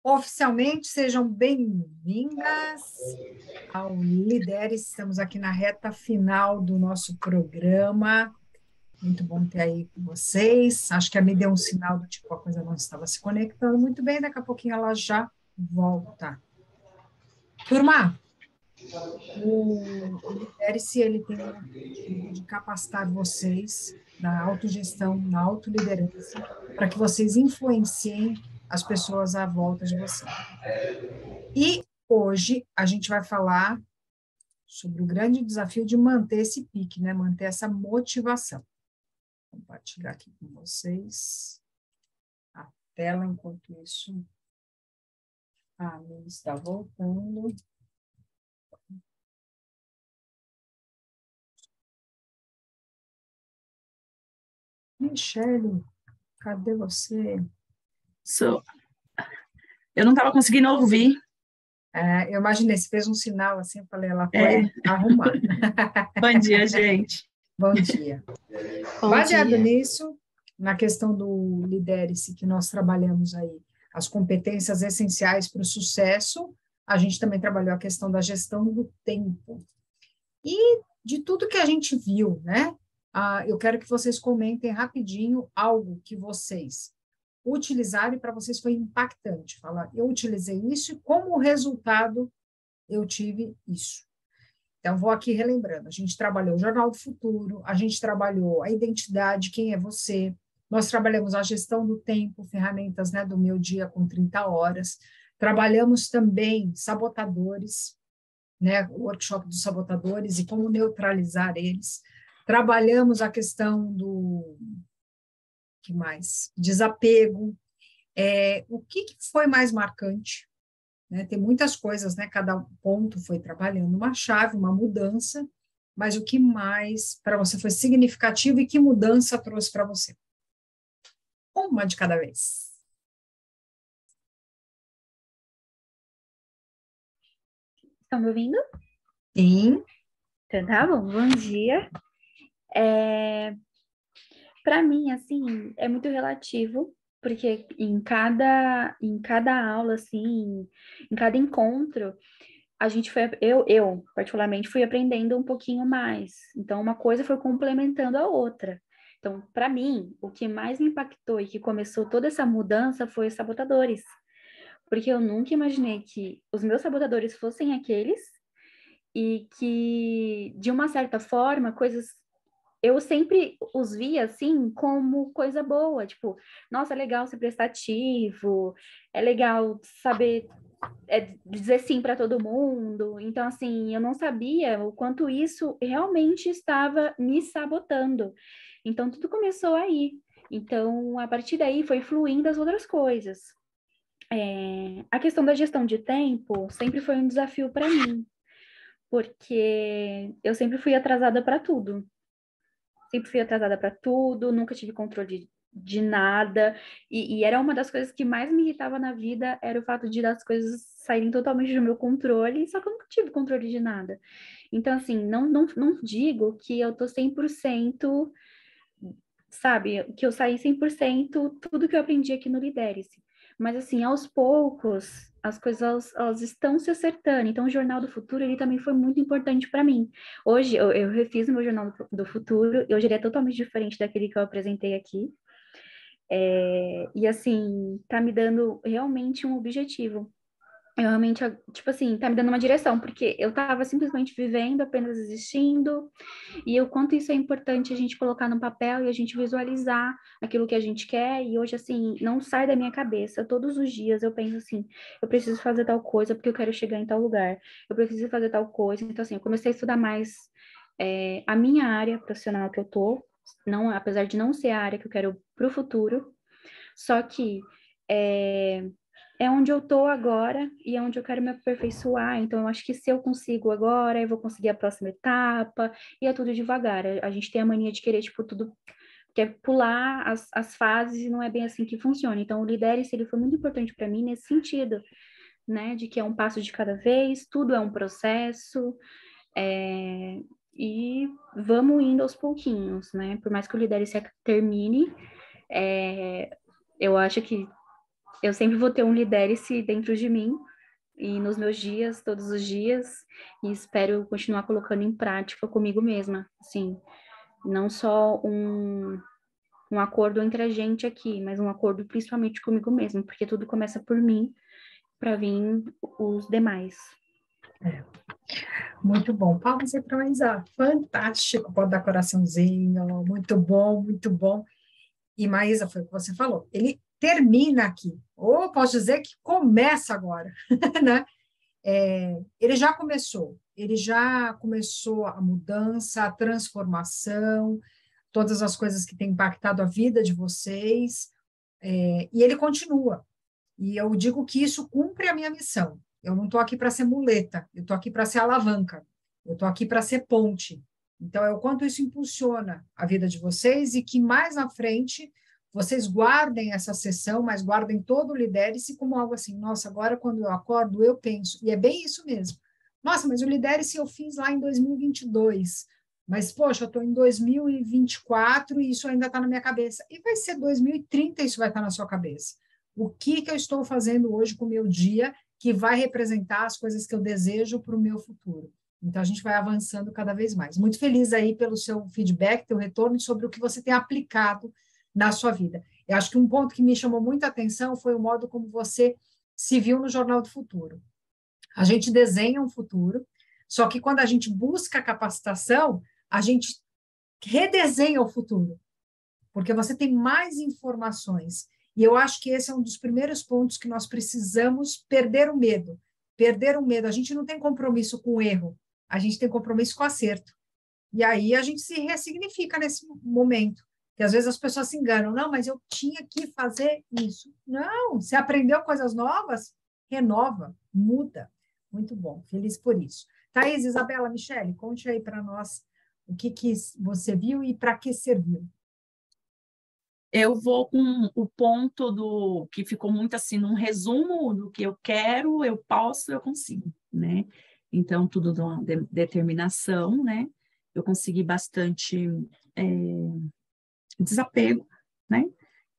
Oficialmente, sejam bem-vindas ao Lidere. Estamos aqui na reta final do nosso programa. Muito bom ter aí com vocês. Acho que a Mi deu um sinal do tipo, a coisa não estava se conectando muito bem, daqui a pouquinho ela já volta. Turma, o Lidere-se, ele tem o objetivo de capacitar vocês na autogestão, na autoliderança, para que vocês influenciem as pessoas à volta de vocês. E hoje a gente vai falar sobre o grande desafio de manter esse pique, né? Manter essa motivação. Vou compartilhar aqui com vocês a tela enquanto isso. A minha está voltando. Michele, cadê você? Eu não estava conseguindo ouvir. Eu imaginei, você fez um sinal assim, eu falei, ela foi arrumar. Bom dia, gente. Bom dia. Baseado nisso, na questão do Lidere-se, que nós trabalhamos aí, as competências essenciais para o sucesso, a gente também trabalhou a questão da gestão do tempo. E de tudo que a gente viu, né? Eu quero que vocês comentem rapidinho algo que vocês utilizaram e para vocês foi impactante. Falar, eu utilizei isso e como resultado eu tive isso. Então, vou aqui relembrando, a gente trabalhou o Jornal do Futuro, a gente trabalhou a identidade, quem é você, nós trabalhamos a gestão do tempo, ferramentas, né, do meu dia com 30 horas, trabalhamos também sabotadores, né, o workshop dos sabotadores e como neutralizar eles, trabalhamos a questão do, que mais? Desapego, o que foi mais marcante, né? Tem muitas coisas, né? Cada ponto foi trabalhando uma chave, uma mudança, mas o que mais para você foi significativo e que mudança trouxe para você? Uma de cada vez. Estão me ouvindo? Sim. Então tá bom, bom dia. Para mim, assim, é muito relativo, porque em cada aula, assim, em cada encontro, a gente foi, eu particularmente fui aprendendo um pouquinho mais. Então, uma coisa foi complementando a outra. Então, para mim, o que mais me impactou e que começou toda essa mudança foi os sabotadores. Porque eu nunca imaginei que os meus sabotadores fossem aqueles e que, de uma certa forma, coisas eu sempre os via assim como coisa boa, tipo, nossa, é legal ser prestativo, é legal saber dizer sim para todo mundo. Então, assim, eu não sabia o quanto isso realmente estava me sabotando. Então, tudo começou aí. Então, a partir daí foi fluindo as outras coisas. A questão da gestão de tempo sempre foi um desafio para mim, porque eu sempre fui atrasada para tudo. Sempre fui atrasada para tudo, nunca tive controle de nada. E era uma das coisas que mais me irritava na vida, era o fato de as coisas saírem totalmente do meu controle, só que eu nunca tive controle de nada. Então, assim, não digo que eu tô 100%, sabe, que eu saí 100% tudo que eu aprendi aqui no Lidere-se. Mas, assim, aos poucos, as coisas elas estão se acertando. Então, o Jornal do Futuro, ele também foi muito importante para mim. Hoje, eu refiz o meu Jornal do Futuro, e hoje ele é totalmente diferente daquele que eu apresentei aqui. E, assim, tá me dando realmente um objetivo. Eu realmente, tipo assim, tá me dando uma direção, porque eu tava simplesmente vivendo, apenas existindo, e o quanto isso é importante a gente colocar no papel e a gente visualizar aquilo que a gente quer, e hoje, assim, não sai da minha cabeça. Todos os dias eu penso assim, eu preciso fazer tal coisa porque eu quero chegar em tal lugar, eu preciso fazer tal coisa. Então, assim, eu comecei a estudar mais a minha área profissional que eu tô, não, apesar de não ser a área que eu quero pro futuro, só que é onde eu tô agora e é onde eu quero me aperfeiçoar. Então, eu acho que se eu consigo agora, eu vou conseguir a próxima etapa, e é tudo devagar. A gente tem a mania de querer, tipo, tudo, quer pular as fases e não é bem assim que funciona. Então, o Lidere-se, ele foi muito importante para mim nesse sentido, né, de que é um passo de cada vez, tudo é um processo, e vamos indo aos pouquinhos, né, por mais que o Lidere-se termine, eu acho que eu sempre vou ter um lidere-se dentro de mim e nos meus dias, todos os dias, e espero continuar colocando em prática comigo mesma, assim, não só um acordo entre a gente aqui, mas um acordo principalmente comigo mesma, porque tudo começa por mim para vir os demais. Muito bom. Palmas aí para a Isa. Fantástico. Pode dar coraçãozinho. Muito bom, muito bom. E Maísa, foi o que você falou. Ele termina aqui. Ou posso dizer que começa agora, né? Ele já começou. Ele já começou a mudança, a transformação, todas as coisas que têm impactado a vida de vocês. E ele continua. E eu digo que isso cumpre a minha missão. Eu não estou aqui para ser muleta, eu estou aqui para ser alavanca, eu estou aqui para ser ponte. Então, é o quanto isso impulsiona a vida de vocês e que mais na frente vocês guardem essa sessão, mas guardem todo o Lidere-se como algo assim, nossa, agora quando eu acordo, eu penso, e é bem isso mesmo. Nossa, mas o Lidere-se eu fiz lá em 2022, mas, poxa, eu estou em 2024 e isso ainda está na minha cabeça. E vai ser 2030 isso vai estar na sua cabeça. O que eu estou fazendo hoje com o meu dia que vai representar as coisas que eu desejo para o meu futuro? Então, a gente vai avançando cada vez mais. Muito feliz aí pelo seu feedback, teu retorno sobre o que você tem aplicado na sua vida. Eu acho que um ponto que me chamou muita atenção foi o modo como você se viu no Jornal do Futuro. A gente desenha um futuro, só que quando a gente busca capacitação, a gente redesenha o futuro, porque você tem mais informações. E eu acho que esse é um dos primeiros pontos que nós precisamos perder o medo. Perder o medo. A gente não tem compromisso com o erro, a gente tem compromisso com o acerto. E aí a gente se ressignifica nesse momento. Que às vezes as pessoas se enganam. Não, mas eu tinha que fazer isso. Não, você aprendeu coisas novas, renova, muda. Muito bom, feliz por isso. Thaís, Isabela, Michele, conte aí para nós o que você viu e para que serviu. Eu vou com o ponto do que ficou muito assim, num resumo do que eu quero, eu posso, eu consigo, né? Então, tudo de uma determinação, né? Eu consegui bastante desapego, né?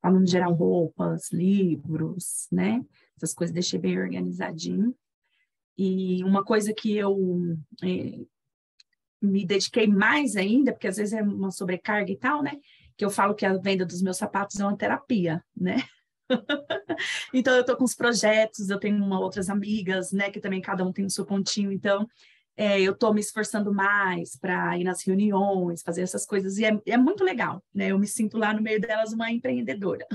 Falando em geral, roupas, livros, né? Essas coisas deixei bem organizadinho. E uma coisa que eu me dediquei mais ainda, porque às vezes é uma sobrecarga e tal, né? Que eu falo que a venda dos meus sapatos é uma terapia, né? Então, eu tô com os projetos, eu tenho outras amigas, né? Que também cada um tem o seu pontinho, então eu tô me esforçando mais para ir nas reuniões, fazer essas coisas, e é muito legal, né? Eu me sinto lá no meio delas uma empreendedora.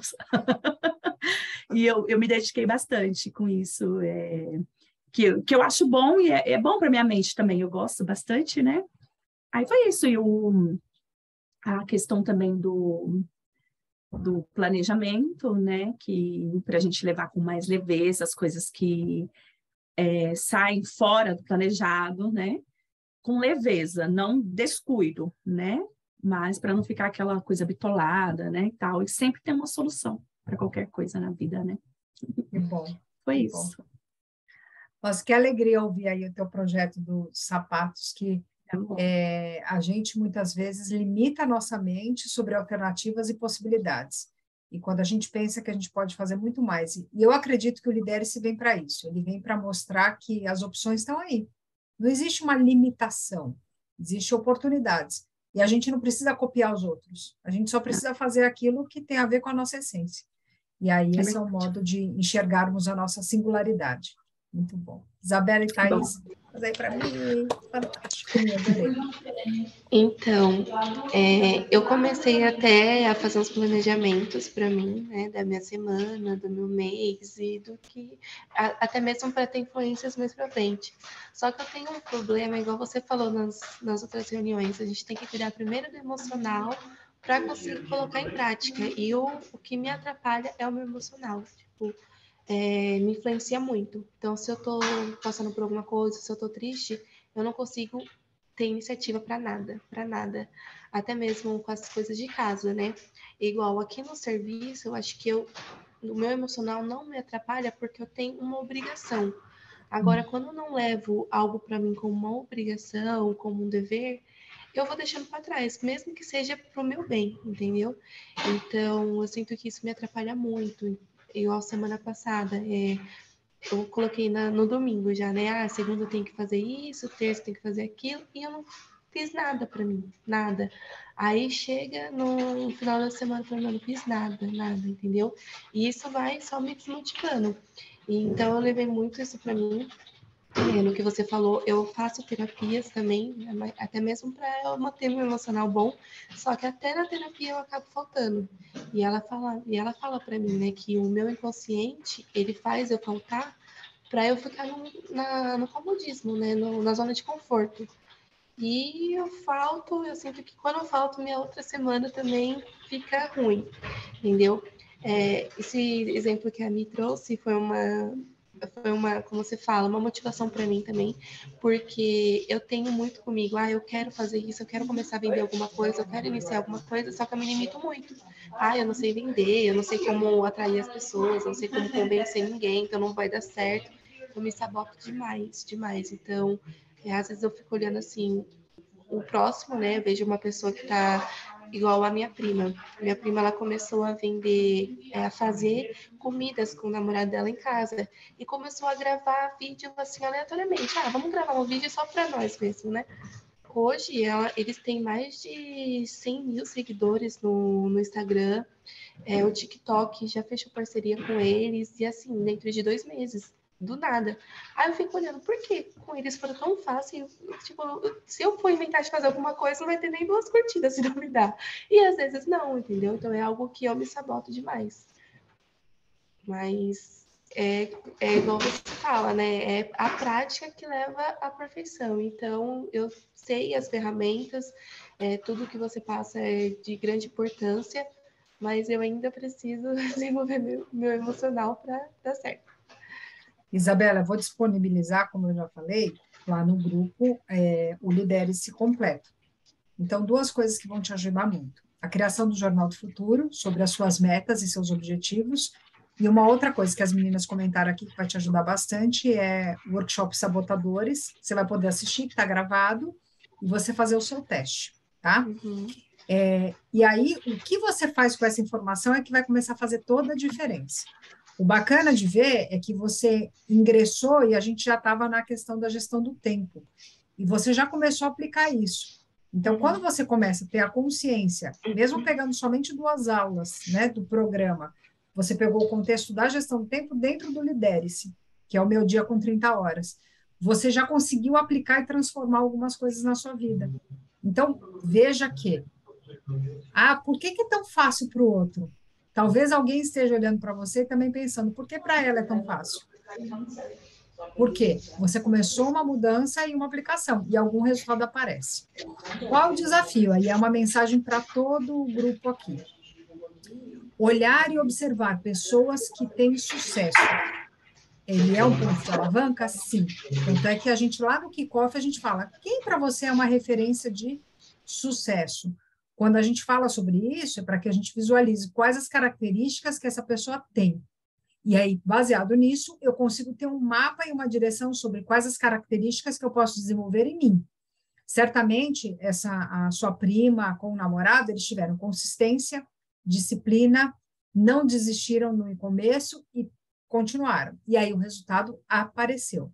E eu me dediquei bastante com isso, que eu acho bom, e é bom para minha mente também, eu gosto bastante, né? Aí foi isso, e a questão também do planejamento, né? Que para a gente levar com mais leveza as coisas que saem fora do planejado, né? Com leveza, não descuido, né? Mas para não ficar aquela coisa bitolada, né? E tal, e sempre tem uma solução para qualquer coisa na vida, né? Que bom. Foi que isso. Bom. Nossa, que alegria ouvir aí o teu projeto dos sapatos, que a gente muitas vezes limita a nossa mente sobre alternativas e possibilidades. E quando a gente pensa que a gente pode fazer muito mais. E eu acredito que o Lidere-se vem para isso, ele vem para mostrar que as opções estão aí. Não existe uma limitação, existem oportunidades. E a gente não precisa copiar os outros, a gente só precisa fazer aquilo que tem a ver com a nossa essência. E aí esse é o modo de enxergarmos a nossa singularidade. Muito bom. Isabela e Thaís, faz aí para mim. Fantástico, eu adorei. Então, eu comecei até a fazer uns planejamentos para mim, né, da minha semana, do meu mês e do que, até mesmo para ter influências mais para frente. Só que eu tenho um problema, igual você falou nas outras reuniões, a gente tem que cuidar primeiro do emocional para conseguir colocar em prática. E o que me atrapalha é o meu emocional. Tipo, me influencia muito. Então, se eu tô passando por alguma coisa, se eu tô triste, eu não consigo ter iniciativa para nada, para nada. Até mesmo com as coisas de casa, né? Igual aqui no serviço, eu acho que o meu emocional não me atrapalha porque eu tenho uma obrigação. Agora, quando eu não levo algo para mim como uma obrigação, como um dever, eu vou deixando para trás, mesmo que seja para o meu bem, entendeu? Então, eu sinto que isso me atrapalha muito. igual semana passada, eu coloquei no domingo já, né? Segunda tem que fazer isso, terça tem que fazer aquilo, e eu não fiz nada para mim, nada. Aí chega no final da semana, eu não fiz nada, entendeu? E isso vai só me desmotivando. Então eu levei muito isso para mim. No que você falou, eu faço terapias também, até mesmo para eu manter meu emocional bom, só que até na terapia eu acabo faltando. E ela fala para mim, né, que o meu inconsciente, ele faz eu faltar para eu ficar no comodismo, né, na zona de conforto. E eu sinto que quando eu falto, minha outra semana também fica ruim, entendeu? Esse exemplo que a Mi trouxe foi uma, como você fala, uma motivação para mim também, porque eu tenho muito comigo, eu quero fazer isso, eu quero começar a vender alguma coisa, eu quero iniciar alguma coisa, só que eu me limito muito. Eu não sei vender, eu não sei como atrair as pessoas, eu não sei como convencer ninguém, então não vai dar certo. Eu me saboto demais. Então, às vezes eu fico olhando assim, o próximo, né? Eu vejo uma pessoa que tá igual a minha prima. Minha prima, ela começou a vender, a fazer comidas com o namorado dela em casa. E começou a gravar vídeo assim, aleatoriamente. Vamos gravar um vídeo só pra nós mesmo, né? Hoje, eles têm mais de 100 mil seguidores no Instagram. O TikTok já fechou parceria com eles. E assim, dentro de 2 meses. Do nada. Aí eu fico olhando, por que com eles foi tão fácil? Tipo, se eu for inventar de fazer alguma coisa, não vai ter nem 2 curtidas se duvidar. E às vezes não, entendeu? Então é algo que eu me saboto demais. Mas é igual você fala, né? É a prática que leva à perfeição. Então, eu sei as ferramentas, tudo que você passa é de grande importância, mas eu ainda preciso desenvolver meu emocional para dar certo. Isabela, eu vou disponibilizar, como eu já falei, lá no grupo, o Lidere-se Completo. Então, 2 coisas que vão te ajudar muito. A criação do Jornal do Futuro, sobre as suas metas e seus objetivos. E uma outra coisa que as meninas comentaram aqui que vai te ajudar bastante é o workshop Sabotadores. Você vai poder assistir, que está gravado, e você fazer o seu teste, tá? Uhum. E aí, o que você faz com essa informação é que vai começar a fazer toda a diferença. O bacana de ver é que você ingressou e a gente já estava na questão da gestão do tempo. E você já começou a aplicar isso. Então, quando você começa a ter a consciência, mesmo pegando somente 2 aulas, né, do programa, você pegou o contexto da gestão do tempo dentro do Lidere-se, que é o meu dia com 30 horas. Você já conseguiu aplicar e transformar algumas coisas na sua vida. Então, veja que, por que é tão fácil para o outro? Talvez alguém esteja olhando para você e também pensando, por que para ela é tão fácil? Por quê? Você começou uma mudança e uma aplicação, e algum resultado aparece. Qual o desafio? Aí é uma mensagem para todo o grupo aqui. Olhar e observar pessoas que têm sucesso. Ele é um ponto de alavanca? Sim. Tanto é que a gente, lá no Kickoff, a gente fala, quem para você é uma referência de sucesso? Quando a gente fala sobre isso, é para que a gente visualize quais as características que essa pessoa tem. E aí, baseado nisso, eu consigo ter um mapa e uma direção sobre quais as características que eu posso desenvolver em mim. Certamente, a sua prima com o namorado, eles tiveram consistência, disciplina, não desistiram no começo e continuaram. E aí o resultado apareceu.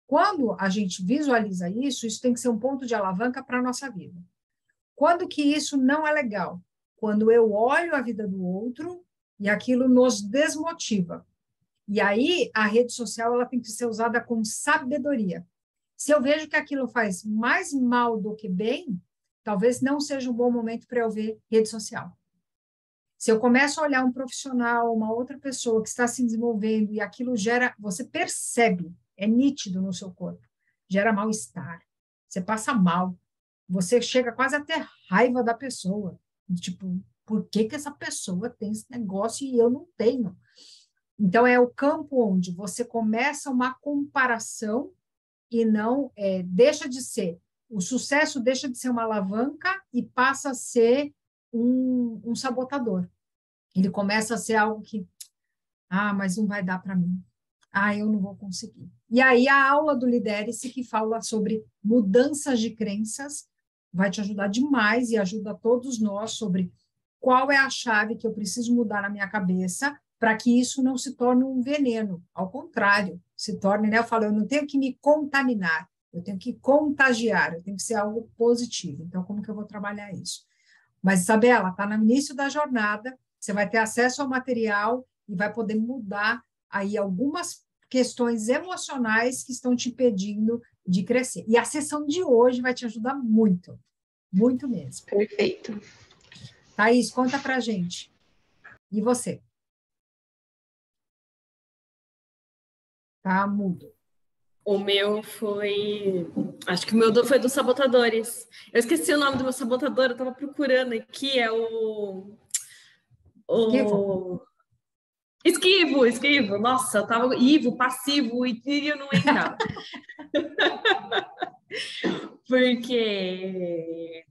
Quando a gente visualiza isso, isso tem que ser um ponto de alavanca para a nossa vida. Quando que isso não é legal? Quando eu olho a vida do outro e aquilo nos desmotiva. E aí, a rede social ela tem que ser usada com sabedoria. Se eu vejo que aquilo faz mais mal do que bem, talvez não seja um bom momento para eu ver rede social. Se eu começo a olhar um profissional, uma outra pessoa que está se desenvolvendo e aquilo gera, você percebe, é nítido no seu corpo, gera mal-estar, você passa mal, você chega quase a ter raiva da pessoa, tipo, por que essa pessoa tem esse negócio e eu não tenho? Então, é o campo onde você começa uma comparação e não deixa de ser, o sucesso deixa de ser uma alavanca e passa a ser um sabotador. Ele começa a ser algo que, mas não vai dar para mim. Eu não vou conseguir. E aí a aula do Lidere-se, que fala sobre mudanças de crenças, vai te ajudar demais e ajuda todos nós sobre qual é a chave que eu preciso mudar na minha cabeça para que isso não se torne um veneno. Ao contrário, se torne, né? Eu falo, eu não tenho que me contaminar, eu tenho que contagiar, eu tenho que ser algo positivo. Então, como que eu vou trabalhar isso? Mas, Isabela, está no início da jornada, você vai ter acesso ao material e vai poder mudar aí algumas questões emocionais que estão te impedindo de crescer. E a sessão de hoje vai te ajudar muito, muito mesmo. Perfeito. Thaís, conta pra gente. E você? Tá mudo. O meu foi... Acho que o meu foi dos sabotadores. Eu esqueci o nome do meu sabotador, eu tava procurando aqui, é o... Esquivo. Nossa, eu tava Ivo, passivo, e eu não lembrava. Porque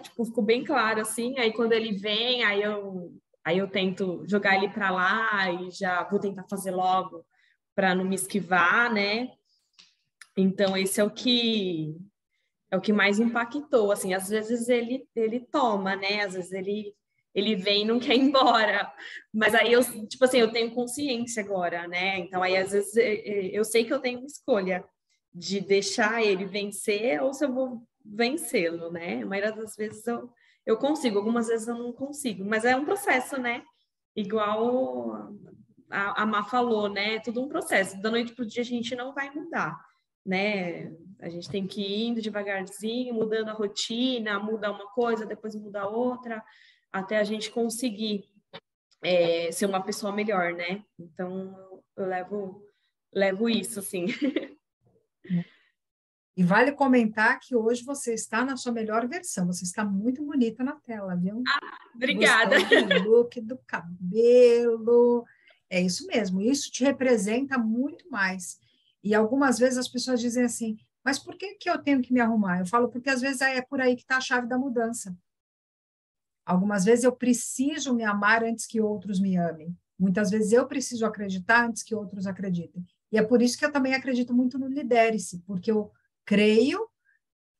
tipo, ficou bem claro, assim, aí quando ele vem, aí eu tento jogar ele para lá e já vou tentar fazer logo para não me esquivar, né? Então, esse é o que mais impactou, assim, às vezes ele toma, né? Às vezes ele vem e não quer ir embora, mas aí eu, tipo assim, eu tenho consciência agora, né? Então, aí às vezes eu sei que eu tenho uma escolha de deixar ele vencer ou se eu vou vencê-lo, né? A maioria das vezes eu consigo, algumas vezes eu não consigo, mas é um processo, né? Igual a Má falou, né? É tudo um processo. Da noite pro dia a gente não vai mudar, né? A gente tem que ir indo devagarzinho, mudando a rotina, muda uma coisa, depois muda outra, até a gente conseguir ser uma pessoa melhor, né? Então, eu levo isso, assim. E vale comentar que hoje você está na sua melhor versão, você está muito bonita na tela, viu? Obrigada. Gostou do look, do cabelo, é isso mesmo, isso te representa muito mais. E algumas vezes as pessoas dizem assim, mas por que que eu tenho que me arrumar? Eu falo, porque às vezes é por aí que está a chave da mudança. Algumas vezes eu preciso me amar antes que outros me amem. Muitas vezes eu preciso acreditar antes que outros acreditem. E é por isso que eu também acredito muito no Lidere-se, porque eu creio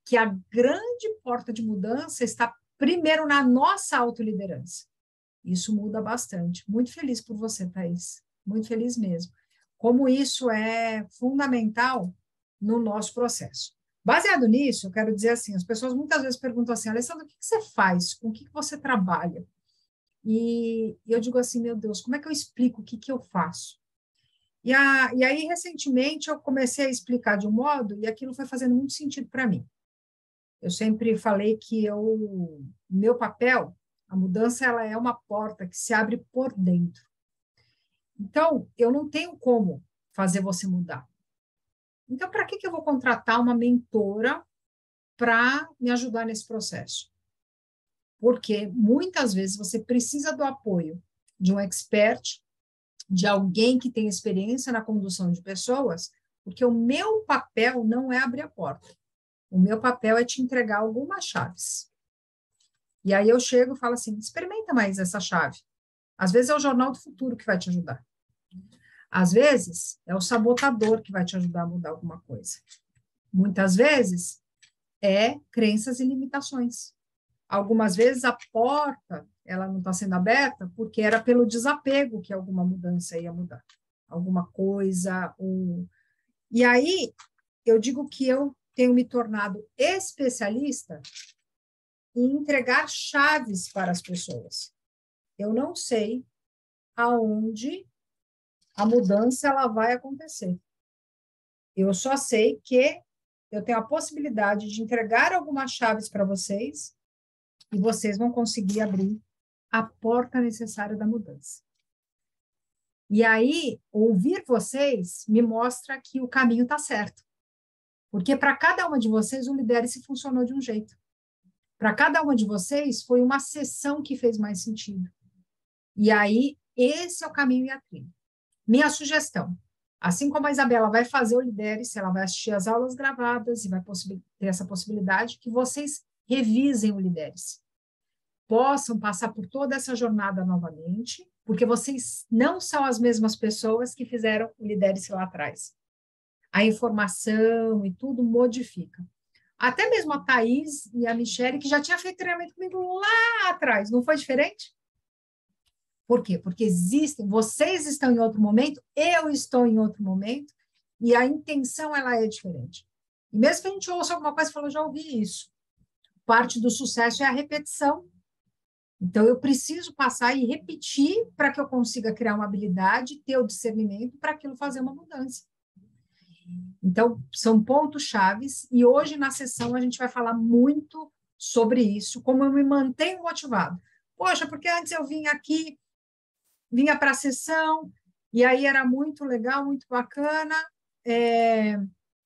que a grande porta de mudança está primeiro na nossa autoliderança. Isso muda bastante. Muito feliz por você, Thaís. Muito feliz mesmo. Como isso é fundamental no nosso processo. Baseado nisso, eu quero dizer assim, as pessoas muitas vezes perguntam assim, Alessandra, o que você faz? Com o que você trabalha? E eu digo assim, meu Deus, como é que eu explico o que eu faço? E aí, recentemente, eu comecei a explicar de um modo e aquilo foi fazendo muito sentido para mim. Eu sempre falei que meu papel, a mudança, ela é uma porta que se abre por dentro. Então, eu não tenho como fazer você mudar. Então, para que eu vou contratar uma mentora para me ajudar nesse processo? Porque muitas vezes você precisa do apoio de um expert, de alguém que tem experiência na condução de pessoas, porque o meu papel não é abrir a porta. O meu papel é te entregar algumas chaves. E aí eu chego e falo assim, experimenta mais essa chave. Às vezes é o Jornal do Futuro que vai te ajudar. Às vezes é o sabotador que vai te ajudar a mudar alguma coisa. Muitas vezes é crenças e limitações. Algumas vezes a porta ela não está sendo aberta porque era pelo desapego que alguma mudança ia mudar. Alguma coisa. E aí eu digo que eu tenho me tornado especialista em entregar chaves para as pessoas. Eu não sei aonde a mudança ela vai acontecer. Eu só sei que eu tenho a possibilidade de entregar algumas chaves para vocês e vocês vão conseguir abrir a porta necessária da mudança. E aí, ouvir vocês me mostra que o caminho está certo. Porque para cada uma de vocês, o Lidere-se funcionou de um jeito. Para cada uma de vocês, foi uma sessão que fez mais sentido. E aí, esse é o caminho e a trilha. Minha sugestão, assim como a Isabela vai fazer o Lidere-se, ela vai assistir as aulas gravadas e vai ter essa possibilidade que vocês revisem o Lidere-se. Possam passar por toda essa jornada novamente, porque vocês não são as mesmas pessoas que fizeram o Lidere-se lá atrás. A informação e tudo modifica. Até mesmo a Thaís e a Michele, que já tinha feito treinamento comigo lá atrás, não foi diferente? Por quê? Porque vocês estão em outro momento, eu estou em outro momento, e a intenção, ela é diferente. E mesmo que a gente ouça alguma coisa e fale, já ouvi isso. Parte do sucesso é a repetição. Então, eu preciso passar e repetir para que eu consiga criar uma habilidade, ter o discernimento para aquilo fazer uma mudança. Então, são pontos chaves, e hoje na sessão a gente vai falar muito sobre isso, como eu me mantenho motivado. Poxa, porque antes eu vinha para a sessão, e aí era muito legal, muito bacana,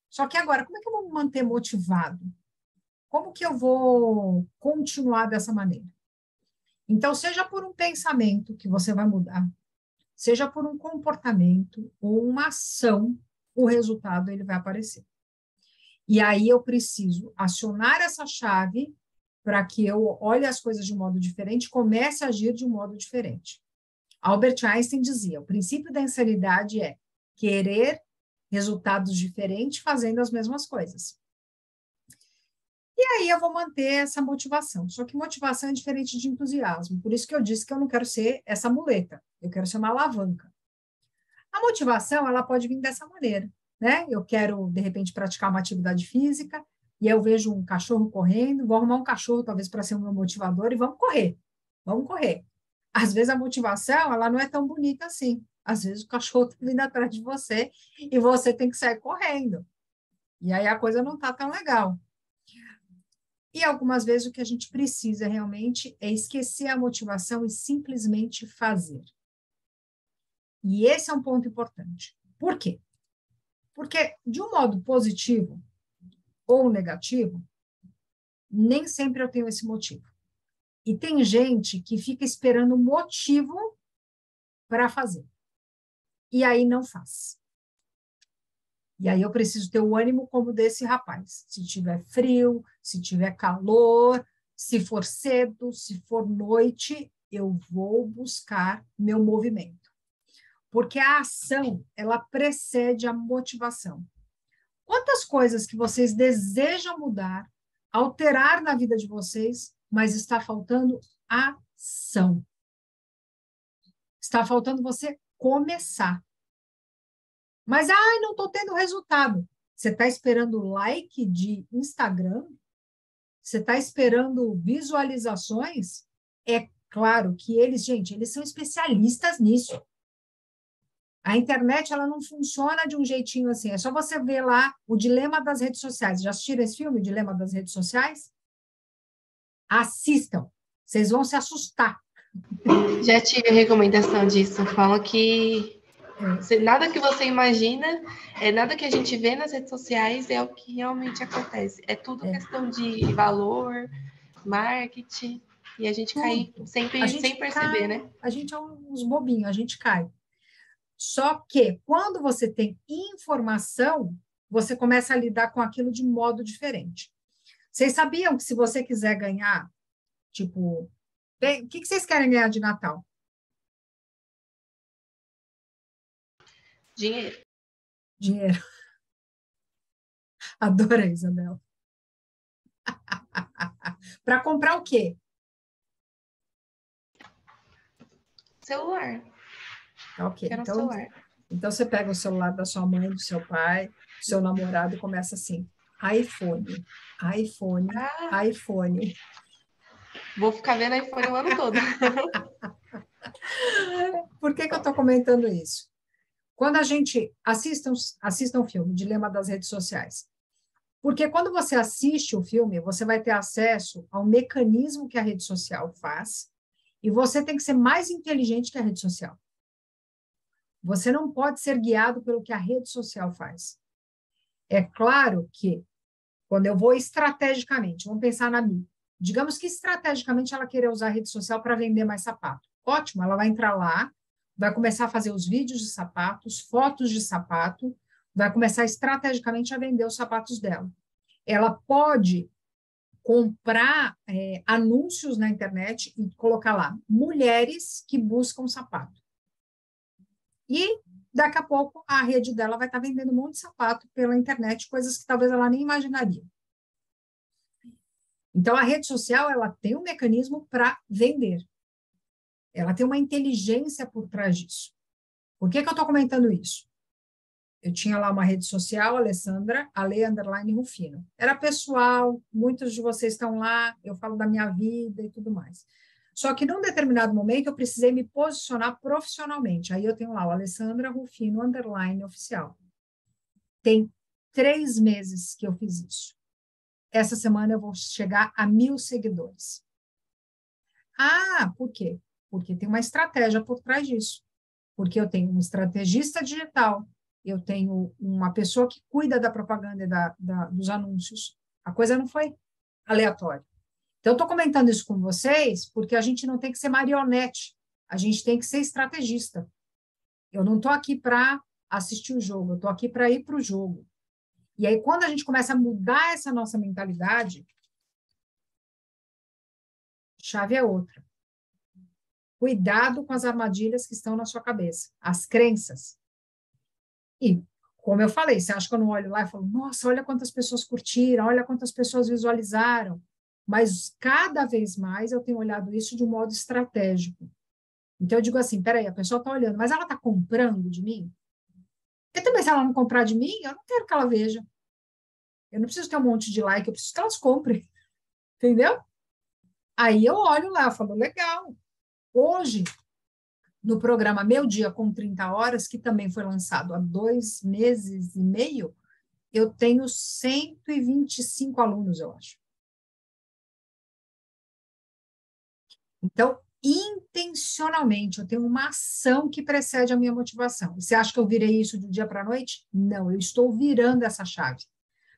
só que agora, como é que eu vou me manter motivado? Como que eu vou continuar dessa maneira? Então, seja por um pensamento que você vai mudar, seja por um comportamento ou uma ação, o resultado ele vai aparecer. E aí eu preciso acionar essa chave para que eu olhe as coisas de um modo diferente, comece a agir de um modo diferente. Albert Einstein dizia, o princípio da insanidade é querer resultados diferentes fazendo as mesmas coisas. E aí eu vou manter essa motivação. Só que motivação é diferente de entusiasmo. Por isso que eu disse que eu não quero ser essa muleta. Eu quero ser uma alavanca. A motivação, ela pode vir dessa maneira, né? Eu quero, de repente, praticar uma atividade física e eu vejo um cachorro correndo, vou arrumar um cachorro, talvez, para ser o meu motivador e vamos correr. Vamos correr. Às vezes a motivação, ela não é tão bonita assim. Às vezes o cachorro está vindo atrás de você e você tem que sair correndo. E aí a coisa não está tão legal. E algumas vezes o que a gente precisa realmente é esquecer a motivação e simplesmente fazer. E esse é um ponto importante. Por quê? Porque, de um modo positivo ou negativo, nem sempre eu tenho esse motivo. E tem gente que fica esperando motivo para fazer. E aí não faz. E aí eu preciso ter o ânimo como desse rapaz. Se tiver frio, se tiver calor, se for cedo, se for noite, eu vou buscar meu movimento. Porque a ação, ela precede a motivação. Quantas coisas que vocês desejam mudar, alterar na vida de vocês, mas está faltando ação. Está faltando você começar. Mas, não estou tendo resultado. Você está esperando like de Instagram? Você está esperando visualizações? É claro que eles são especialistas nisso. A internet, ela não funciona de um jeitinho assim. É só você ver lá o Dilema das Redes Sociais. Já assistiram esse filme, o Dilema das Redes Sociais? Assistam. Vocês vão se assustar. Já tive recomendação disso. Falam que nada que você imagina, nada que a gente vê nas redes sociais é o que realmente acontece. É tudo questão de valor, marketing, e a gente cai sempre sem perceber, né? A gente é uns bobinhos, a gente cai. Só que, quando você tem informação, você começa a lidar com aquilo de modo diferente. Vocês sabiam que se você quiser ganhar, o que vocês querem ganhar de Natal? Dinheiro. Dinheiro. Adorei, Isabel. Para comprar o quê? Celular. Ok. Quero um celular. Então, você pega o celular da sua mãe, do seu pai, do seu namorado e começa assim, iPhone. Vou ficar vendo iPhone o ano todo. Por que eu estou comentando isso? Quando a gente assista um filme, Dilema das Redes Sociais, porque quando você assiste o filme, você vai ter acesso ao mecanismo que a rede social faz e você tem que ser mais inteligente que a rede social. Você não pode ser guiado pelo que a rede social faz. É claro que, quando eu vou estrategicamente, vamos pensar na minha, digamos que estrategicamente ela queira usar a rede social para vender mais sapato. Ótimo, ela vai entrar lá, vai começar a fazer os vídeos de sapatos, fotos de sapato, vai começar estrategicamente a vender os sapatos dela. Ela pode comprar anúncios na internet e colocar lá, mulheres que buscam sapato. E daqui a pouco a rede dela vai estar vendendo um monte de sapato pela internet, coisas que talvez ela nem imaginaria. Então, a rede social, ela tem um mecanismo para vender. Ela tem uma inteligência por trás disso. Por que eu estou comentando isso? Eu tinha lá uma rede social, Alessandra, Ale_Rufino. Era pessoal, muitos de vocês estão lá, eu falo da minha vida e tudo mais. Só que num determinado momento eu precisei me posicionar profissionalmente. Aí eu tenho lá o Alessandra Rufino _oficial. Tem 3 meses que eu fiz isso. Essa semana eu vou chegar a 1.000 seguidores. Ah, por quê? Porque tem uma estratégia por trás disso. Porque eu tenho um estrategista digital, eu tenho uma pessoa que cuida da propaganda e dos anúncios. A coisa não foi aleatória. Então, eu estou comentando isso com vocês porque a gente não tem que ser marionete, a gente tem que ser estrategista. Eu não estou aqui para assistir o jogo, eu estou aqui para ir para o jogo. E aí, quando a gente começa a mudar essa nossa mentalidade, a chave é outra. Cuidado com as armadilhas que estão na sua cabeça, as crenças. E, como eu falei, você acha que eu não olho lá e falo, nossa, olha quantas pessoas curtiram, olha quantas pessoas visualizaram. Mas, cada vez mais, eu tenho olhado isso de um modo estratégico. Então, eu digo assim, peraí, a pessoa está olhando, mas ela está comprando de mim? Porque também, se ela não comprar de mim, eu não quero que ela veja. Eu não preciso ter um monte de like, eu preciso que elas comprem. Entendeu? Aí eu olho lá, eu falo, legal. Hoje, no programa Meu Dia com 30 Horas, que também foi lançado há 2 meses e meio, eu tenho 125 alunos, eu acho. Então, intencionalmente, eu tenho uma ação que precede a minha motivação. Você acha que eu virei isso do dia para a noite? Não, eu estou virando essa chave.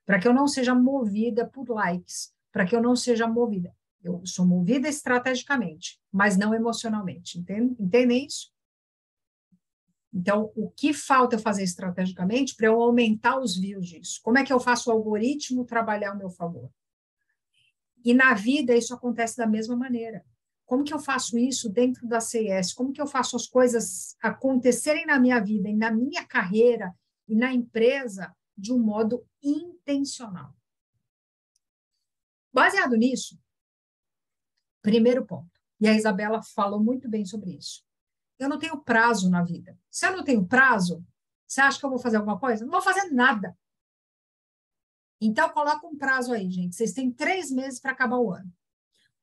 Para que eu não seja movida por likes, para que eu não seja movida. Eu sou movida estrategicamente, mas não emocionalmente. Entendem isso? Então, o que falta eu fazer estrategicamente para eu aumentar os views disso? Como é que eu faço o algoritmo trabalhar ao meu favor? E na vida isso acontece da mesma maneira. Como que eu faço isso dentro da CIS? Como que eu faço as coisas acontecerem na minha vida e na minha carreira e na empresa de um modo intencional? Baseado nisso, primeiro ponto, e a Isabela falou muito bem sobre isso. Eu não tenho prazo na vida. Se eu não tenho prazo, você acha que eu vou fazer alguma coisa? Não vou fazer nada. Então, coloca um prazo aí, gente. Vocês têm 3 meses para acabar o ano.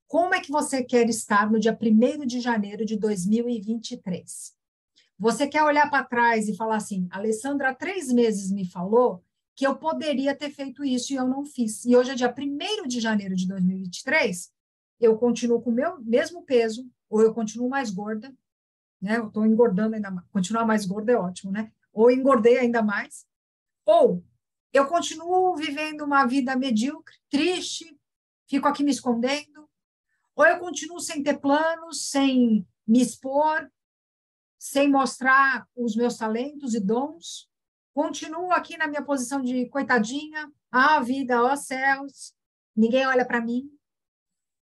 Como é que você quer estar no dia 1º de janeiro de 2023? Você quer olhar para trás e falar assim, Alessandra, há 3 meses me falou que eu poderia ter feito isso e eu não fiz. E hoje é dia 1º de janeiro de 2023, eu continuo com o meu mesmo peso, ou eu continuo mais gorda, né? Eu estou engordando ainda mais. Continuar mais gorda é ótimo, né? Ou engordei ainda mais. Ou eu continuo vivendo uma vida medíocre, triste, fico aqui me escondendo. Ou eu continuo sem ter planos, sem me expor, sem mostrar os meus talentos e dons. Continuo aqui na minha posição de coitadinha, vida, ó céus, ninguém olha para mim.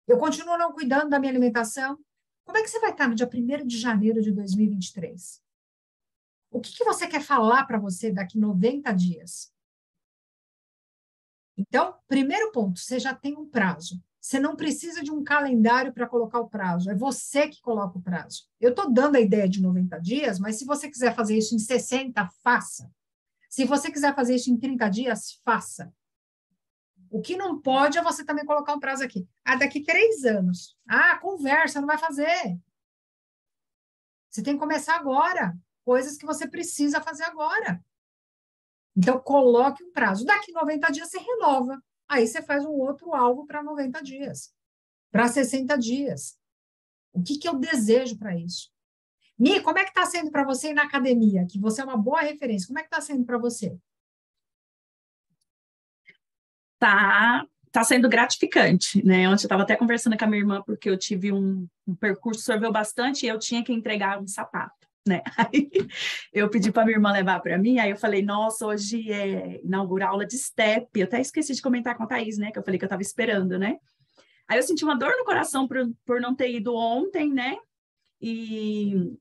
Eu continuo não cuidando da minha alimentação. Como é que você vai estar no dia 1º de janeiro de 2023? O que você quer falar para você daqui 90 dias? Então, primeiro ponto, você já tem um prazo. Você não precisa de um calendário para colocar o prazo, é você que coloca o prazo. Eu estou dando a ideia de 90 dias, mas se você quiser fazer isso em 60, faça. Se você quiser fazer isso em 30 dias, faça. O que não pode é você também colocar um prazo aqui. Daqui 3 anos. Conversa, não vai fazer. Você tem que começar agora. Coisas que você precisa fazer agora. Então, coloque um prazo. Daqui 90 dias, você renova. Aí você faz um outro alvo para 90 dias, para 60 dias. O que eu desejo para isso? Mi, como é que está sendo para você ir na academia? Que você é uma boa referência. Como é que está sendo para você? Tá sendo gratificante, né? Ontem eu estava até conversando com a minha irmã, porque eu tive um percurso que sorveu bastante e eu tinha que entregar um sapato, né? Aí eu pedi para minha irmã levar para mim, aí eu falei, nossa, hoje é inaugurar aula de step. Eu até esqueci de comentar com a Thaís, né? Que eu falei que eu estava esperando, né? Aí eu senti uma dor no coração por não ter ido ontem, né? E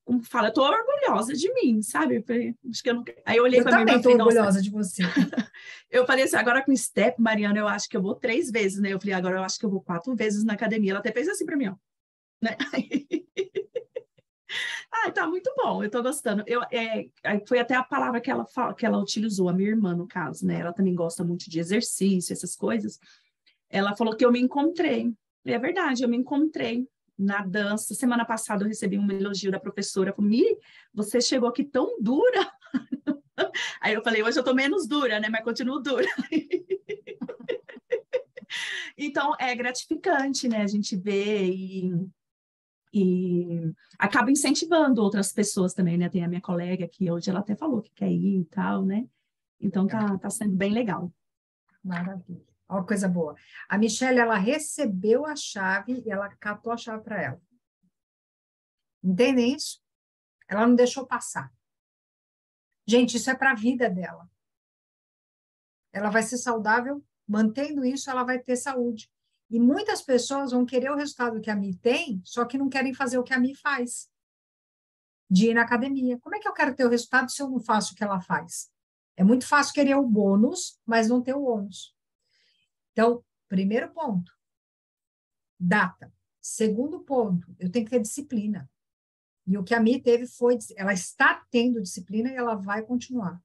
como fala, eu tô orgulhosa de mim, sabe? Acho que eu não... Aí eu olhei para minha irmã e falei, tô orgulhosa de você. Eu falei assim, agora com step, Mariana, eu acho que eu vou 3 vezes, né? Eu falei, agora eu acho que eu vou 4 vezes na academia. Ela até fez assim para mim, ó. né? Ah, tá muito bom, eu tô gostando. Foi até a palavra que ela utilizou, a minha irmã, no caso, né? Ela também gosta muito de exercício, essas coisas. Ela falou que eu me encontrei. E é verdade, eu me encontrei na dança. Semana passada eu recebi um elogio da professora. Falou, Mi, você chegou aqui tão dura. Aí eu falei, hoje eu tô menos dura, né? Mas continuo dura. Então, é gratificante, né? A gente vê e acaba incentivando outras pessoas também, né? Tem a minha colega que hoje ela até falou que quer ir e tal, né? Então, tá sendo bem legal. Maravilha. Olha que coisa boa. A Michelle, ela recebeu a chave e ela catou a chave para ela. Entendem isso? Ela não deixou passar. Gente, isso é para a vida dela. Ela vai ser saudável, mantendo isso, ela vai ter saúde. E muitas pessoas vão querer o resultado que a Mi tem, só que não querem fazer o que a Mi faz, de ir na academia. Como é que eu quero ter o resultado se eu não faço o que ela faz? É muito fácil querer o bônus, mas não ter o ônus. Então, primeiro ponto, data. Segundo ponto, eu tenho que ter disciplina. E o que a Mi teve foi, ela está tendo disciplina e ela vai continuar.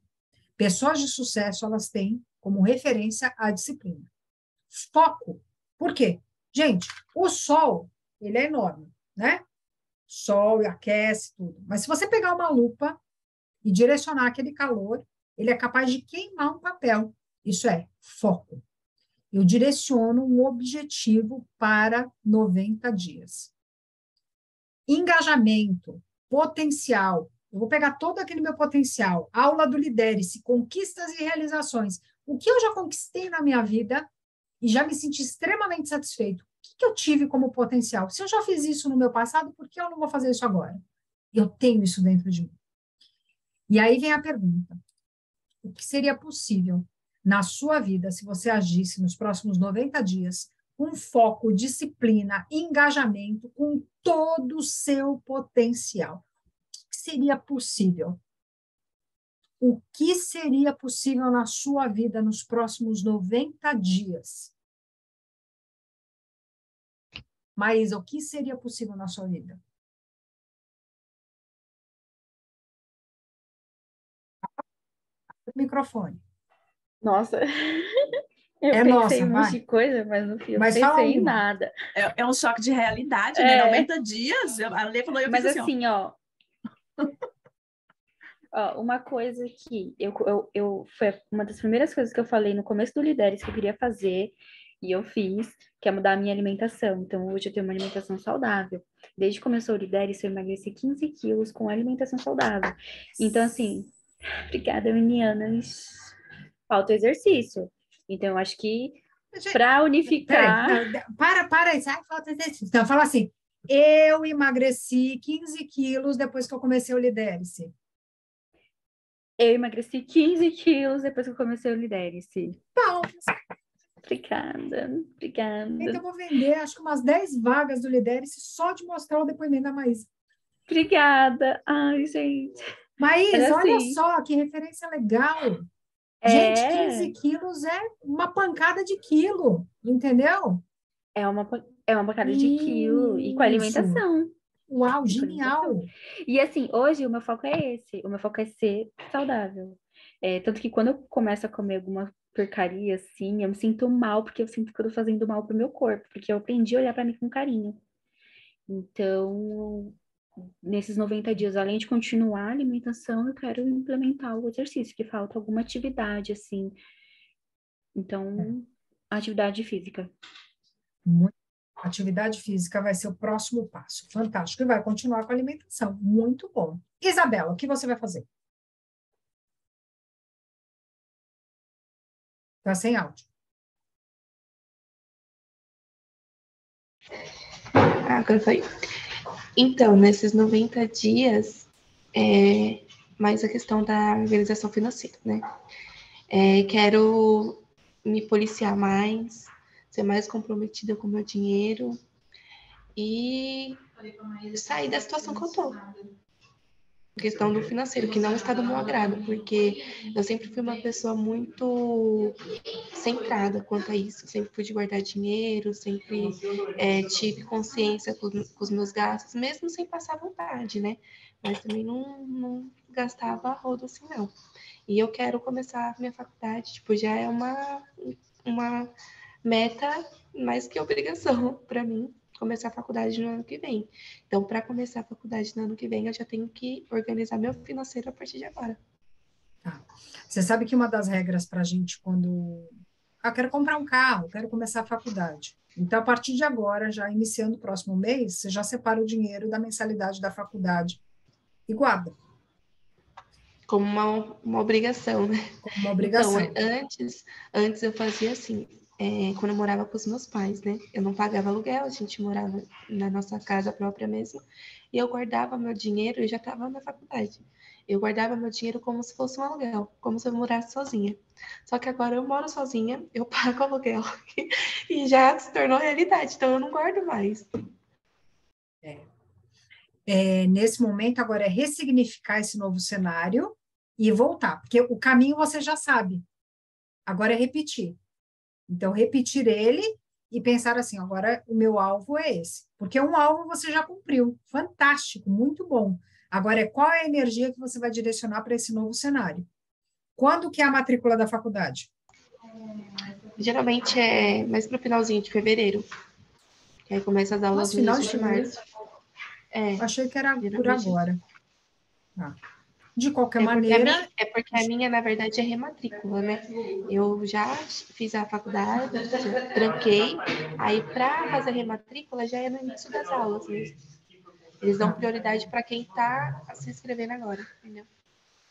Pessoas de sucesso, elas têm como referência a disciplina. Foco. Por quê? Gente, o sol, ele é enorme, né? Sol aquece tudo. Mas se você pegar uma lupa e direcionar aquele calor, ele é capaz de queimar um papel. Isso é foco. Eu direciono um objetivo para 90 dias. Engajamento, potencial. Eu vou pegar todo aquele meu potencial. Aula do Lidere-se, conquistas e realizações. O que eu já conquistei na minha vida e já me senti extremamente satisfeito. O que eu tive como potencial? Se eu já fiz isso no meu passado, por que eu não vou fazer isso agora? Eu tenho isso dentro de mim. E aí vem a pergunta: o que seria possível na sua vida se você agisse nos próximos 90 dias com foco, disciplina, engajamento, com todo o seu potencial? O que seria possível? O que seria possível na sua vida nos próximos 90 dias? Maísa, o que seria possível na sua vida? Microfone. Nossa, eu É pensei nossa, em um monte vai. de coisa, mas no fim eu não Mas fala pensei em uma. nada. É um choque de realidade, né? É, 90 dias, a Lê falou, eu fiz mas assim, ó. assim, ó, uma coisa que foi uma das primeiras coisas que eu falei no começo do Lideres que eu queria fazer, e eu fiz, que é mudar a minha alimentação. Então, hoje eu tenho uma alimentação saudável. Desde que começou o Lideres, eu emagreci 15 quilos com alimentação saudável. Então, assim, obrigada, meninas. Falta exercício. Então, eu acho que para unificar. Peraí, para aí, sai, falta exercício. Então, fala assim: eu emagreci 15 quilos depois que eu comecei o Lidere-se. Eu emagreci 15 quilos depois que eu comecei o Lidere-se. Bom, Obrigada. então eu vou vender, acho que umas 10 vagas do Lidere-se só de mostrar o depoimento da Maísa. Obrigada. Ai, gente. Maísa, olha Assim, só que referência legal. Gente, 15 é, quilos é uma pancada de quilo, entendeu? é uma, é uma pancada de quilo e com Isso. alimentação. Uau, E com alimentação. genial. E assim, hoje o meu foco é esse. O meu foco é ser saudável. Tanto que quando eu começo a comer alguma porcaria, assim, eu me sinto mal, porque eu sinto que eu tô fazendo mal pro meu corpo, porque eu aprendi a olhar para mim com carinho. Então, nesses 90 dias, além de continuar a alimentação, eu quero implementar o exercício, que falta alguma atividade, assim. Então, atividade física. Muito. Atividade física vai ser o próximo passo. Fantástico. E vai continuar com a alimentação. Muito bom. Isabela, o que você vai fazer? Está sem áudio. Agora foi. Então, nesses 90 dias, mais a questão da organização financeira, né? Quero me policiar mais, ser mais comprometida com o meu dinheiro e sair da situação que eu tô. questão do financeiro, que não está do meu agrado, porque eu sempre fui uma pessoa muito centrada quanto a isso, sempre pude guardar dinheiro, sempre tive consciência com os meus gastos, mesmo sem passar vontade, né? Mas também não gastava a rodo assim, não. E eu quero começar a minha faculdade, tipo, já é uma meta mais que obrigação para mim começar a faculdade no ano que vem. Então, para começar a faculdade no ano que vem, eu já tenho que organizar meu financeiro a partir de agora. Tá. Você sabe que uma das regras para a gente, quando quero comprar um carro, quero começar a faculdade. Então, a partir de agora, já iniciando o próximo mês, você já separa o dinheiro da mensalidade da faculdade e guarda, Como uma obrigação, né? como uma Então, obrigação. antes eu fazia assim, quando eu morava com os meus pais, né? Eu não pagava aluguel, a gente morava na nossa casa própria mesmo, e eu guardava meu dinheiro, eu já estava na faculdade. Eu guardava meu dinheiro como se fosse um aluguel, como se eu morasse sozinha. Só que agora eu moro sozinha, eu pago aluguel e já se tornou realidade, então eu não guardo mais. Nesse momento, agora é ressignificar esse novo cenário e voltar, porque o caminho você já sabe, agora é repetir. Então, repetir ele e pensar assim: agora o meu alvo é esse, porque um alvo você já cumpriu, fantástico, muito bom. Agora é qual é a energia que você vai direcionar para esse novo cenário. Quando que é a matrícula da faculdade? Geralmente é mais pro finalzinho de fevereiro, que aí começa as aulas Nossa, no final início de de fevereiro. março. Eu achei que era por Geralmente. agora. Tá. De qualquer maneira, Porque a minha, na verdade, é rematrícula, né? Eu já fiz a faculdade, já tranquei, aí para fazer rematrícula já é no início das aulas mesmo. Eles dão tá, prioridade para quem está se inscrevendo agora, entendeu?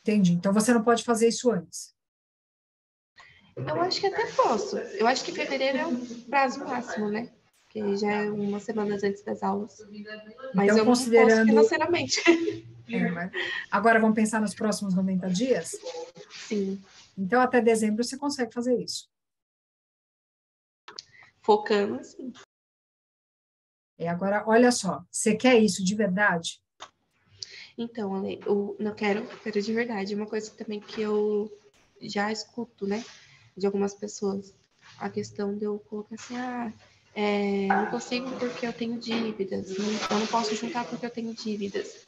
entendi. Então você não pode fazer isso antes. Eu acho que até posso. Eu acho que fevereiro é o prazo máximo, né? Que já é umas semanas antes das aulas. Mas Então, eu não posso considerando. financeiramente. Mas agora vamos pensar nos próximos 90 dias? Sim, Então, até dezembro você consegue fazer isso. focando, sim. Agora, olha só, você quer isso de verdade? Então, Ale, eu não quero de verdade. Uma coisa também que eu já escuto, né, de algumas pessoas, a questão de eu colocar assim, não consigo porque eu tenho dívidas, eu não posso juntar porque eu tenho dívidas.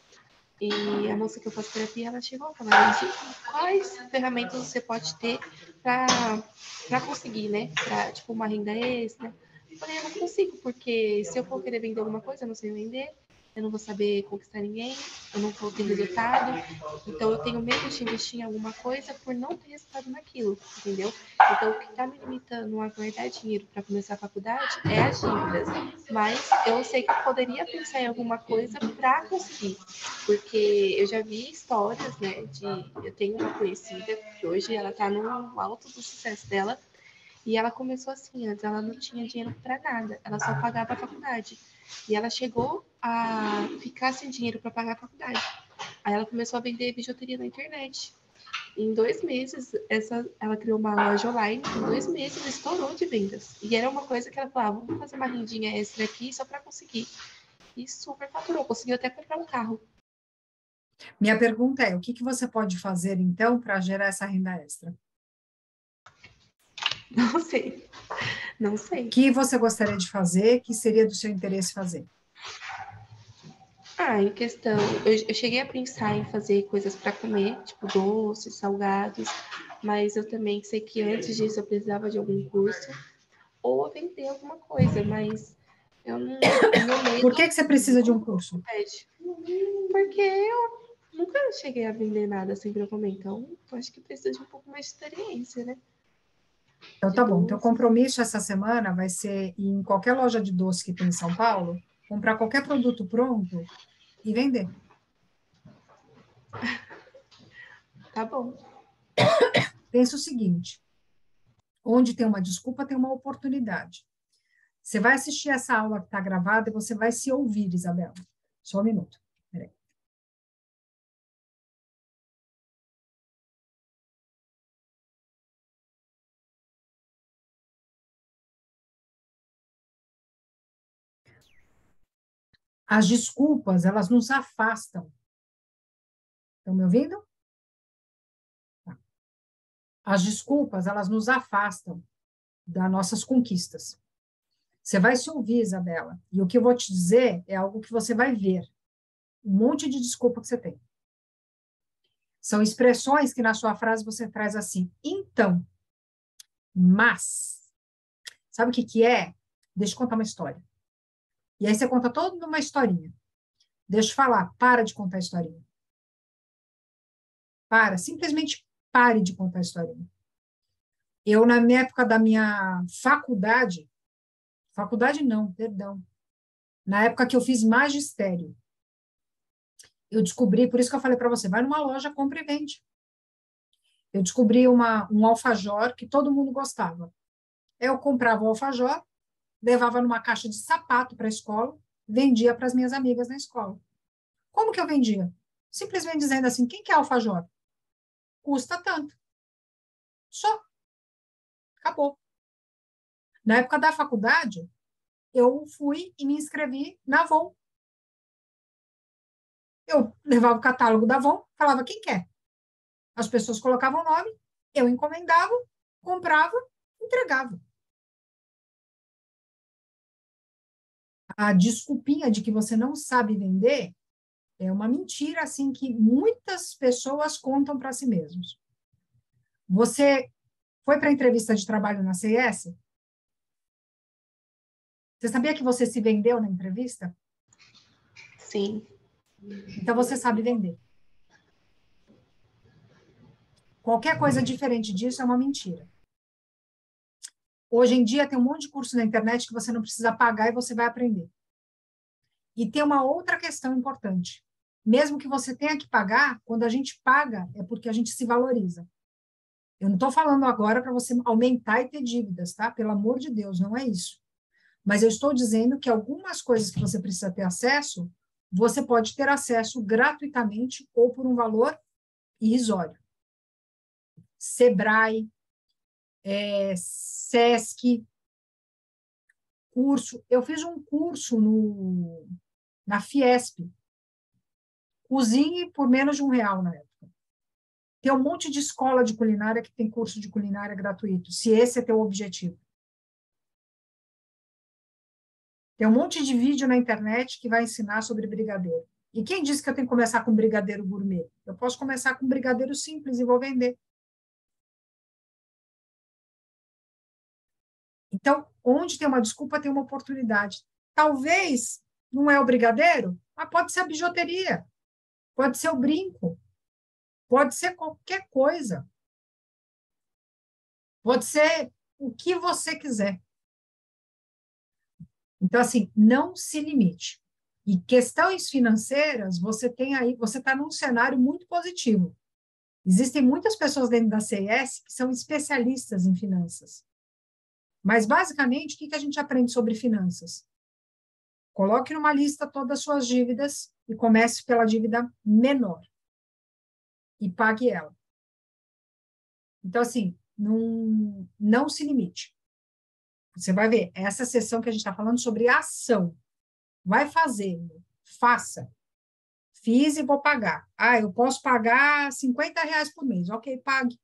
E a moça que eu faço terapia, ela chegou a falar de quais ferramentas você pode ter para conseguir, né, para tipo uma renda extra. Eu falei, eu não consigo, porque se eu for querer vender alguma coisa, eu não sei vender, eu não vou saber conquistar ninguém, eu não vou ter resultado. Então, eu tenho medo de investir em alguma coisa por não ter resultado naquilo, entendeu? Então, o que está me limitando a guardar dinheiro para começar a faculdade é as dívidas. Mas eu sei que eu poderia pensar em alguma coisa para conseguir. Porque eu já vi histórias, né, eu tenho uma conhecida que hoje ela está no alto do sucesso dela, e ela começou assim, antes ela não tinha dinheiro para nada, ela só pagava a faculdade. E ela chegou a ficar sem dinheiro para pagar a faculdade. Aí ela começou a vender bijuteria na internet. Em 2 meses, ela criou uma loja online, em 2 meses estourou de vendas. E era uma coisa que ela falava, vamos fazer uma rendinha extra aqui só para conseguir. E super faturou, conseguiu até comprar um carro. Minha pergunta é: o que você pode fazer, então, para gerar essa renda extra? Não sei, não O sei. que você gostaria de fazer, que seria do seu interesse fazer? Em questão, eu cheguei a pensar em fazer coisas para comer, tipo doces, salgados, mas eu também sei que antes disso eu precisava de algum curso ou vender alguma coisa, mas eu não, o meu Por medo que você precisa de um curso? impede. Porque eu nunca cheguei a vender nada assim para comer, então eu acho que precisa de um pouco mais de experiência, né? Então, De tá bom. Então, o doces. compromisso essa semana vai ser ir em qualquer loja de doce que tem em São Paulo, comprar qualquer produto pronto e vender. Tá bom. Pensa o seguinte: onde tem uma desculpa, tem uma oportunidade. Você vai assistir essa aula que está gravada e você vai se ouvir, Isabela. Só um minuto. Peraí. As desculpas, elas nos afastam Estão me ouvindo? Tá. As desculpas, elas nos afastam das nossas conquistas. Você vai se ouvir, Isabela, e o que eu vou te dizer é algo que você vai ver. Um monte de desculpa que você tem. São expressões que na sua frase você traz assim, então, mas. Sabe o que que é? Deixa eu contar uma história. E aí você conta toda uma historinha. Deixa eu falar, para de contar a historinha. Simplesmente pare de contar a historinha. Eu, na minha época da minha faculdade não, perdão. Na época que eu fiz magistério, eu descobri, por isso que eu falei para você, vai numa loja, compra e vende. Eu descobri um alfajor que todo mundo gostava. Eu comprava o alfajor, levava numa caixa de sapato para a escola, vendia para as minhas amigas na escola. Como que eu vendia? Simplesmente dizendo assim, quem quer alfajor? Custa tanto. Só. Acabou. Na época da faculdade, eu fui e me inscrevi na Avon. Eu levava o catálogo da Avon, falava quem quer. As pessoas colocavam o nome, eu encomendava, comprava, entregava. A desculpinha de que você não sabe vender é uma mentira assim que muitas pessoas contam para si mesmos. Você foi para a entrevista de trabalho na CES? Você sabia que você se vendeu na entrevista? Sim. Então você sabe vender. Qualquer coisa diferente disso é uma mentira. Hoje em dia tem um monte de curso na internet que você não precisa pagar e você vai aprender. E tem uma outra questão importante. Mesmo que você tenha que pagar, quando a gente paga é porque a gente se valoriza. Eu não estou falando agora para você aumentar e ter dívidas, tá? Pelo amor de Deus, não é isso. Mas eu estou dizendo que algumas coisas que você precisa ter acesso, você pode ter acesso gratuitamente ou por um valor irrisório. Sebrae, Sesc, curso. Eu fiz um curso na Fiesp. Cozinhe por menos de R$1 na época. Tem um monte de escola de culinária que tem curso de culinária gratuito, se esse é teu objetivo. Tem um monte de vídeo na internet que vai ensinar sobre brigadeiro. E quem disse que eu tenho que começar com brigadeiro gourmet? Eu posso começar com brigadeiro simples e vou vender. Então, onde tem uma desculpa, tem uma oportunidade. Talvez não é o brigadeiro, mas pode ser a bijuteria, pode ser o brinco, pode ser qualquer coisa. Pode ser o que você quiser. Então, assim, não se limite. E questões financeiras, você tem aí, você está num cenário muito positivo. Existem muitas pessoas dentro da CES que são especialistas em finanças. Mas, basicamente, o que a gente aprende sobre finanças? Coloque numa lista todas as suas dívidas e comece pela dívida menor. E pague ela. Então, assim, não se limite. Você vai ver, essa sessão que a gente está falando sobre ação. Vai fazendo, faça. Fiz e vou pagar. Eu posso pagar R$50 por mês. Ok, pague.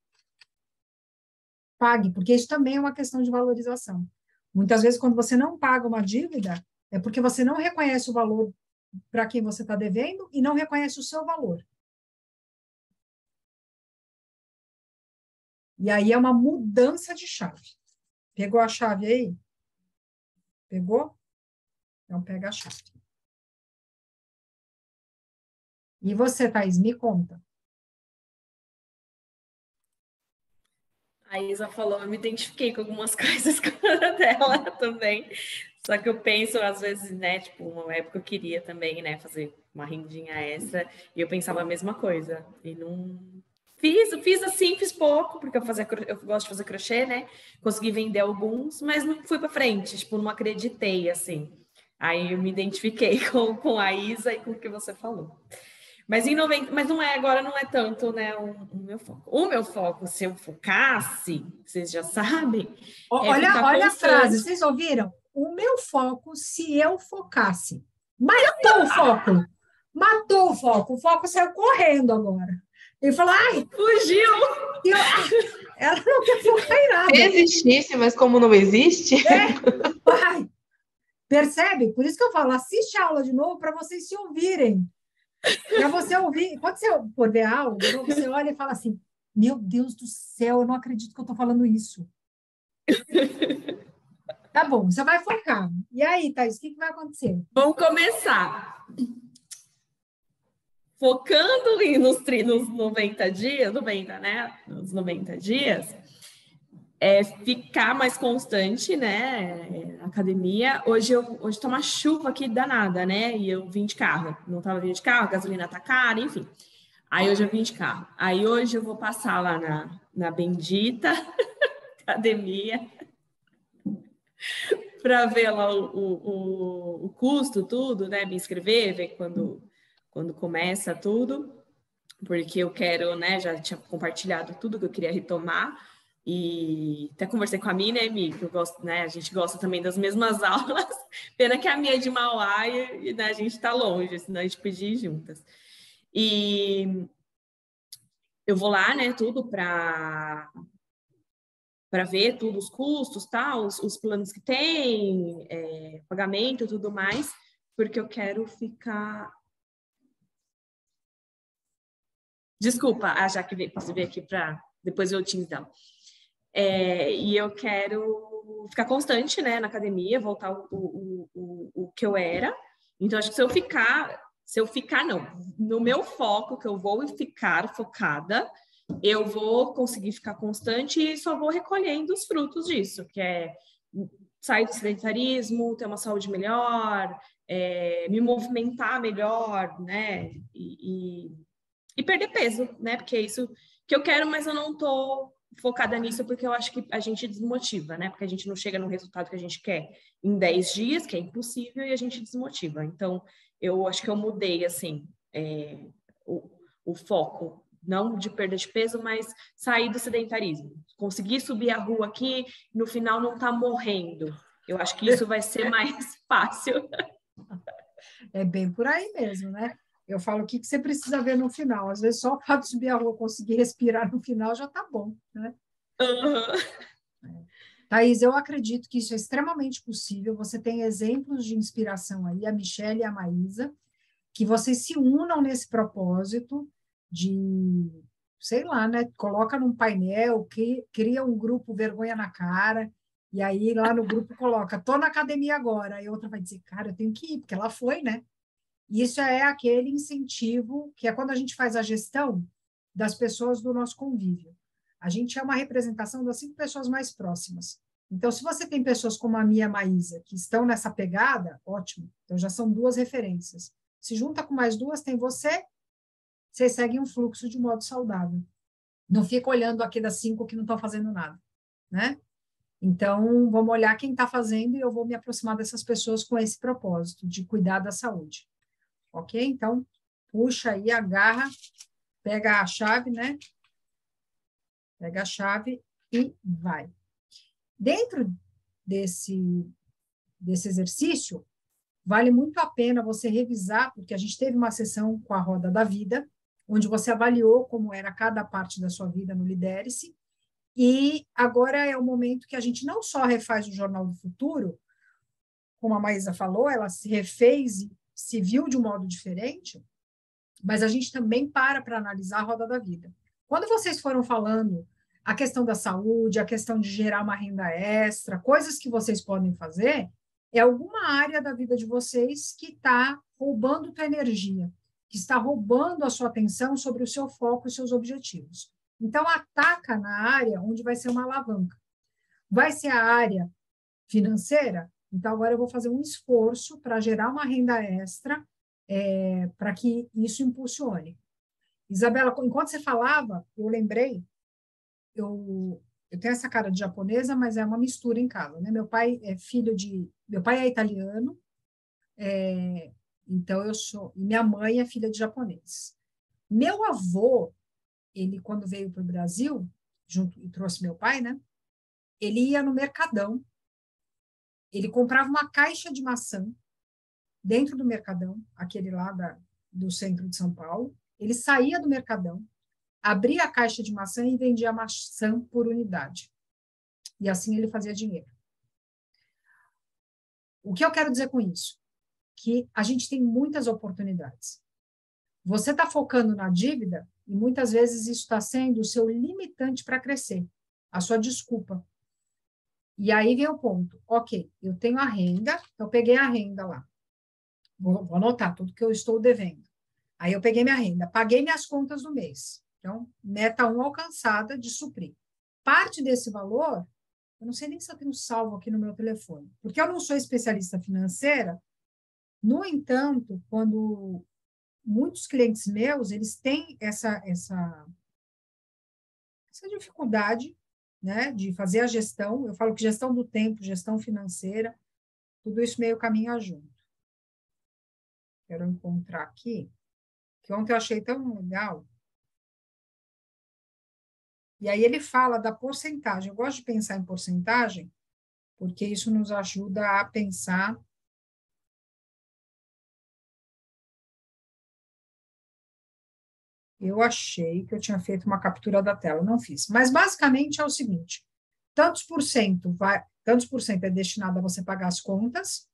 Pague, porque isso também é uma questão de valorização. Muitas vezes, quando você não paga uma dívida, é porque você não reconhece o valor para quem você está devendo e não reconhece o seu valor. E aí é uma mudança de chave. Pegou a chave aí? Pegou? Então, pega a chave. E você, Thaís, me conta. A Isa falou, eu me identifiquei com algumas coisas dela também. Só que eu penso, às vezes, né, tipo, uma época eu queria também, né, fazer uma rendinha extra, e eu pensava a mesma coisa. E não... Fiz assim, fiz pouco, porque eu gosto de fazer crochê, né? Consegui vender alguns, mas não fui para frente, tipo, não acreditei, assim. Aí eu me identifiquei com a Isa e com o que você falou. Mas mas não é, agora não é tanto, né, o meu foco. O meu foco, se eu focasse, vocês já sabem, olha a frase, vocês ouviram? O meu foco, se eu focasse. Matou o foco. Matou o foco saiu correndo agora. Ele falou, ai, fugiu! Ela não quer focar em nada. Existisse, mas como não existe... Ai, percebe? Por isso que eu falo, assiste a aula de novo para vocês se ouvirem. Para você ouvir. Quando você for ver a aula, você olha e fala assim, meu Deus do céu, eu não acredito que eu estou falando isso. Tá bom, você vai focar. E aí, Thaís, o que vai acontecer? Vamos começar. Focando nos 90 dias, 90, né? Nos 90 dias, ficar mais constante, né? Na academia. Hoje tá uma chuva aqui danada, né? E eu vim de carro. Não estava vindo de carro, a gasolina tá cara, enfim. Aí hoje eu vim de carro. Aí hoje eu vou passar lá na bendita academia para ver lá o custo, tudo, né? Me inscrever, ver quando começa tudo, porque eu quero, né? Já tinha compartilhado tudo que eu queria retomar e até conversei com a Mi, né, Mi? Que eu gosto, né? A gente gosta também das mesmas aulas. Pena que a minha é de Mauá e né, a gente tá longe, senão a gente podia ir juntas. E eu vou lá, né? Tudo para ver tudo, os custos, tal, os planos que tem, pagamento e tudo mais, porque eu quero ficar... Desculpa, já que posso ver aqui para depois ver o Teams dela. E eu quero ficar constante, né, na academia, voltar o que eu era. Então, acho que se eu ficar, não, no meu foco, que eu vou ficar focada, eu vou conseguir ficar constante e só vou recolhendo os frutos disso, que é sair do sedentarismo, ter uma saúde melhor, me movimentar melhor, né, e perder peso, né, porque é isso que eu quero, mas eu não tô focada nisso porque eu acho que a gente desmotiva, né, porque a gente não chega no resultado que a gente quer em 10 dias, que é impossível, e a gente desmotiva. Então, eu acho que eu mudei, assim, o foco, não de perda de peso, mas sair do sedentarismo. Conseguir subir a rua aqui, no final não tá morrendo. Eu acho que isso vai ser mais fácil. É bem por aí mesmo, né? Eu falo o que você precisa ver no final. Às vezes só o fato de subir a rua, conseguir respirar no final já tá bom, né? Uhum. Thaís, eu acredito que isso é extremamente possível. Você tem exemplos de inspiração aí, a Michelle e a Maísa, que vocês se unam nesse propósito de, sei lá, né? Coloca num painel, cria um grupo vergonha na cara, e aí lá no grupo coloca, tô na academia agora. Aí outra vai dizer, cara, eu tenho que ir, porque ela foi, né? Isso é aquele incentivo que é quando a gente faz a gestão das pessoas do nosso convívio. A gente é uma representação das 5 pessoas mais próximas. Então, se você tem pessoas como a minha Maísa, que estão nessa pegada, ótimo. Então, já são 2 referências. Se junta com mais 2, tem você, vocês seguem um fluxo de modo saudável. Não fica olhando aqui das 5 que não estão fazendo nada, né? Então, vamos olhar quem está fazendo e eu vou me aproximar dessas pessoas com esse propósito, de cuidar da saúde. Ok? Então, puxa aí, agarra, pega a chave, né? Pega a chave e vai. Dentro desse exercício, vale muito a pena você revisar, porque a gente teve uma sessão com a Roda da Vida, onde você avaliou como era cada parte da sua vida no Lidere-se, e agora é o momento que a gente não só refaz o Jornal do Futuro, como a Maísa falou, ela se refez e se viu de um modo diferente, mas a gente também para analisar a roda da vida. Quando vocês foram falando a questão da saúde, a questão de gerar uma renda extra, coisas que vocês podem fazer, é alguma área da vida de vocês que está roubando tua energia, que está roubando a sua atenção sobre o seu foco e seus objetivos. Então, ataca na área onde vai ser uma alavanca. Vai ser a área financeira? Então, agora eu vou fazer um esforço para gerar uma renda extra para que isso impulsione. Isabela, enquanto você falava, eu lembrei, eu tenho essa cara de japonesa, mas é uma mistura em casa, né? Meu pai é italiano, então minha mãe é filha de japoneses. Meu avô, ele quando veio para o Brasil, e trouxe meu pai, né? Ele ia no Mercadão, ele comprava uma caixa de maçã dentro do Mercadão, aquele lá do centro de São Paulo, ele saía do Mercadão, abria a caixa de maçã e vendia maçã por unidade. E assim ele fazia dinheiro. O que eu quero dizer com isso? Que a gente tem muitas oportunidades. Você está focando na dívida e muitas vezes isso está sendo o seu limitante para crescer, a sua desculpa. E aí vem o ponto. Ok, eu tenho a renda, eu peguei a renda lá. Vou anotar tudo que eu estou devendo. Aí eu peguei minha renda, paguei minhas contas do mês. Então, meta 1 alcançada de suprir. Parte desse valor, eu não sei nem se eu tenho salvo aqui no meu telefone, porque eu não sou especialista financeira. No entanto, quando muitos clientes meus, eles têm essa dificuldade, né, de fazer a gestão. Eu falo que gestão do tempo, gestão financeira, tudo isso meio caminha junto. Quero encontrar aqui, que ontem eu achei tão legal. E aí ele fala da porcentagem. Eu gosto de pensar em porcentagem, porque isso nos ajuda a pensar. Eu achei que eu tinha feito uma captura da tela, não fiz. Mas basicamente é o seguinte: tantos por cento é destinado a você pagar as contas,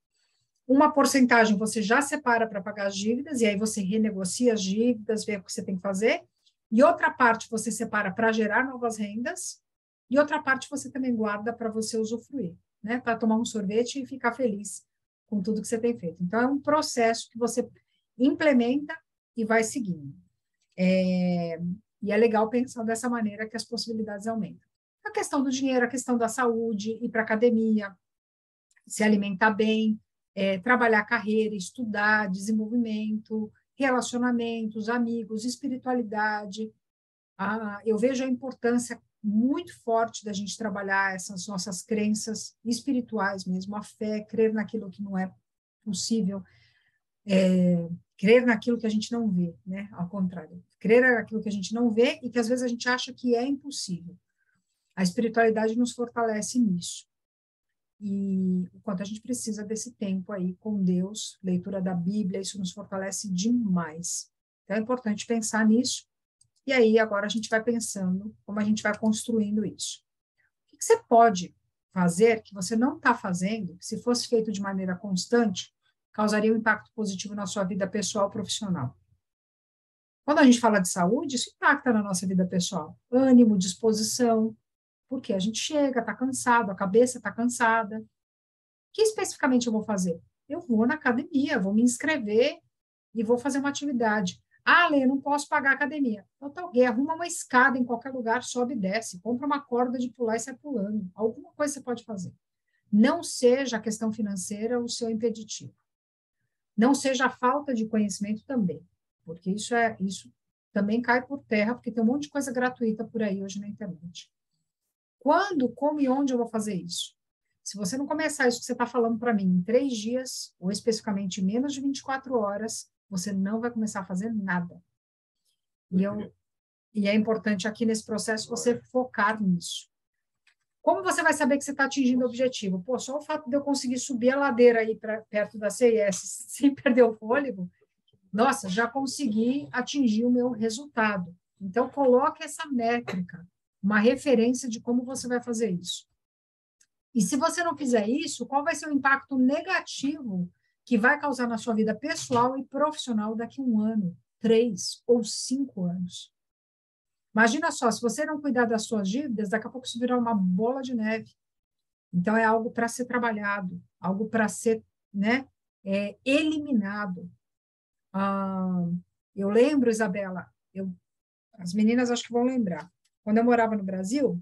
uma porcentagem você já separa para pagar as dívidas, e aí você renegocia as dívidas, vê o que você tem que fazer, e outra parte você separa para gerar novas rendas, e outra parte você também guarda para você usufruir, né? Para tomar um sorvete e ficar feliz com tudo que você tem feito. Então, é um processo que você implementa e vai seguindo. E é legal pensar dessa maneira que as possibilidades aumentam. A questão do dinheiro, a questão da saúde, ir para a academia, se alimentar bem, trabalhar carreira, estudar, desenvolvimento, relacionamentos, amigos, espiritualidade. Eu vejo a importância muito forte da gente trabalhar essas nossas crenças espirituais mesmo, a fé, crer naquilo que não é possível, crer naquilo que a gente não vê, né? Ao contrário, crer naquilo que a gente não vê e que às vezes a gente acha que é impossível. A espiritualidade nos fortalece nisso. E o quanto a gente precisa desse tempo aí com Deus, leitura da Bíblia, isso nos fortalece demais. Então é importante pensar nisso. E aí agora a gente vai pensando como a gente vai construindo isso. O que você pode fazer que você não está fazendo, que se fosse feito de maneira constante, causaria um impacto positivo na sua vida pessoal e profissional? Quando a gente fala de saúde, isso impacta na nossa vida pessoal. Ânimo, disposição, porque a gente chega, está cansado, a cabeça está cansada. O que especificamente eu vou fazer? Eu vou na academia, vou me inscrever e vou fazer uma atividade. Lê, eu não posso pagar a academia. Então, tá ok, arruma uma escada em qualquer lugar, sobe e desce, compra uma corda de pular e sai pulando. Alguma coisa você pode fazer. Não seja a questão financeira o seu impeditivo. Não seja a falta de conhecimento também, porque isso também cai por terra, porque tem um monte de coisa gratuita por aí hoje na internet. Quando, como e onde eu vou fazer isso? Se você não começar isso que você está falando para mim em 3 dias, ou especificamente em menos de 24 horas, você não vai começar a fazer nada. E é importante aqui nesse processo você focar nisso. Como você vai saber que você está atingindo o objetivo? Pô, só o fato de eu conseguir subir a ladeira aí perto da CIS sem perder o fôlego, nossa, já consegui atingir o meu resultado. Então, coloque essa métrica, uma referência de como você vai fazer isso. E se você não fizer isso, qual vai ser o impacto negativo que vai causar na sua vida pessoal e profissional daqui a 1 ano, 3 ou 5 anos? Imagina só, se você não cuidar das suas dívidas, daqui a pouco isso virá uma bola de neve. Então, é algo para ser trabalhado, algo para ser, né, eliminado. Eu lembro, Isabela, as meninas acho que vão lembrar. Quando eu morava no Brasil,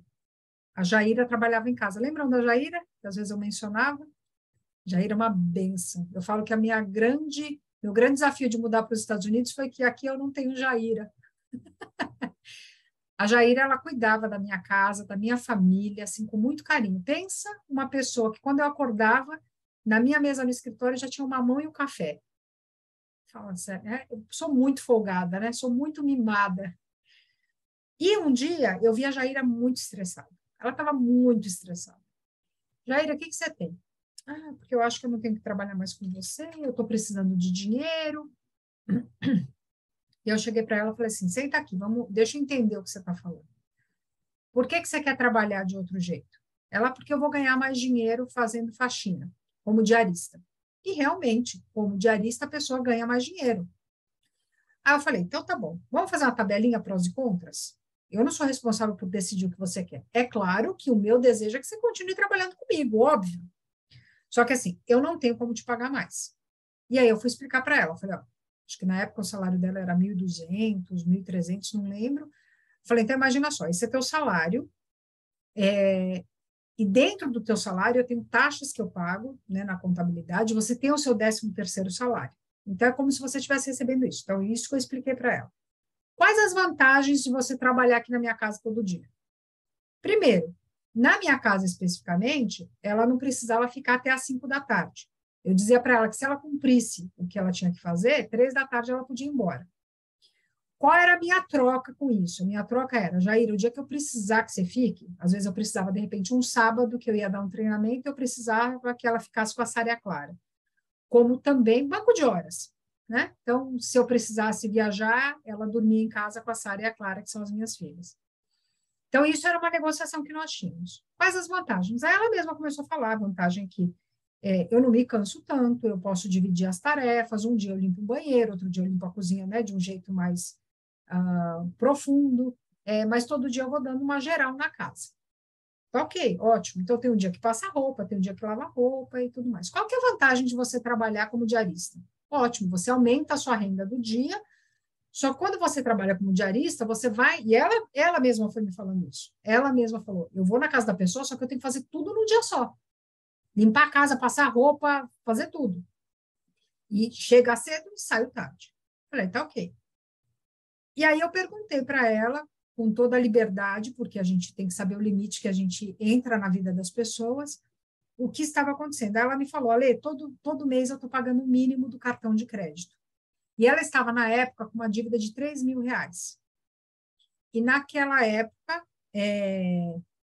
a Jaira trabalhava em casa. Lembram da Jaira? Que às vezes eu mencionava. Jaira é uma benção. Eu falo que meu grande desafio de mudar para os Estados Unidos foi que aqui eu não tenho Jaira. A Jaira, ela cuidava da minha casa, da minha família, assim, com muito carinho. Pensa uma pessoa que, quando eu acordava, na minha mesa no escritório já tinha uma mão e um café. Fala sério, eu sou muito folgada, né? Sou muito mimada. E um dia eu vi a Jaira muito estressada. Ela estava muito estressada. Jaira, o que você tem? Porque eu acho que eu não tenho que trabalhar mais com você, eu estou precisando de dinheiro. E eu cheguei para ela e falei assim, senta aqui, deixa eu entender o que você está falando. Por que você quer trabalhar de outro jeito? Ela, porque eu vou ganhar mais dinheiro fazendo faxina, como diarista. E realmente, como diarista, a pessoa ganha mais dinheiro. Aí eu falei, então tá bom, vamos fazer uma tabelinha prós e contras? Eu não sou responsável por decidir o que você quer. É claro que o meu desejo é que você continue trabalhando comigo, óbvio. Só que assim, eu não tenho como te pagar mais. E aí eu fui explicar para ela, falei, ó, acho que na época o salário dela era 1.200, 1.300, não lembro. Falei, então imagina só, esse é teu salário, e dentro do teu salário eu tenho taxas que eu pago, né, na contabilidade, você tem o seu 13º salário. Então é como se você estivesse recebendo isso. Então isso que eu expliquei para ela. Quais as vantagens de você trabalhar aqui na minha casa todo dia? Primeiro, na minha casa especificamente, ela não precisava ficar até às 5 da tarde. Eu dizia para ela que se ela cumprisse o que ela tinha que fazer, 3 da tarde ela podia ir embora. Qual era a minha troca com isso? A minha troca era, Jair, o dia que eu precisar que você fique, às vezes eu precisava, de repente, um sábado que eu ia dar um treinamento, eu precisava que ela ficasse com a Sária Clara. Como também banco de horas, né? Então, se eu precisasse viajar, ela dormia em casa com a Sária e a Clara, que são as minhas filhas. Então, isso era uma negociação que nós tínhamos. Quais as vantagens? Aí ela mesma começou a falar, a vantagem é que eu não me canso tanto, eu posso dividir as tarefas, um dia eu limpo o banheiro, outro dia eu limpo a cozinha, né, de um jeito mais profundo, mas todo dia eu vou dando uma geral na casa. Tá ok, ótimo. Então, tem um dia que passa roupa, tem um dia que lava roupa e tudo mais. Qual que é a vantagem de você trabalhar como diarista? Ótimo, você aumenta a sua renda do dia, só que quando você trabalha como diarista, você vai, e ela mesma foi me falando isso, ela mesma falou, eu vou na casa da pessoa, só que eu tenho que fazer tudo num dia só. Limpar a casa, passar roupa, fazer tudo. E chega cedo e saio tarde. Falei, tá ok. E aí eu perguntei para ela, com toda a liberdade, porque a gente tem que saber o limite que a gente entra na vida das pessoas, o que estava acontecendo. Aí ela me falou, Ale, todo mês eu estou pagando o mínimo do cartão de crédito. E ela estava, na época, com uma dívida de 3 mil reais. E naquela época,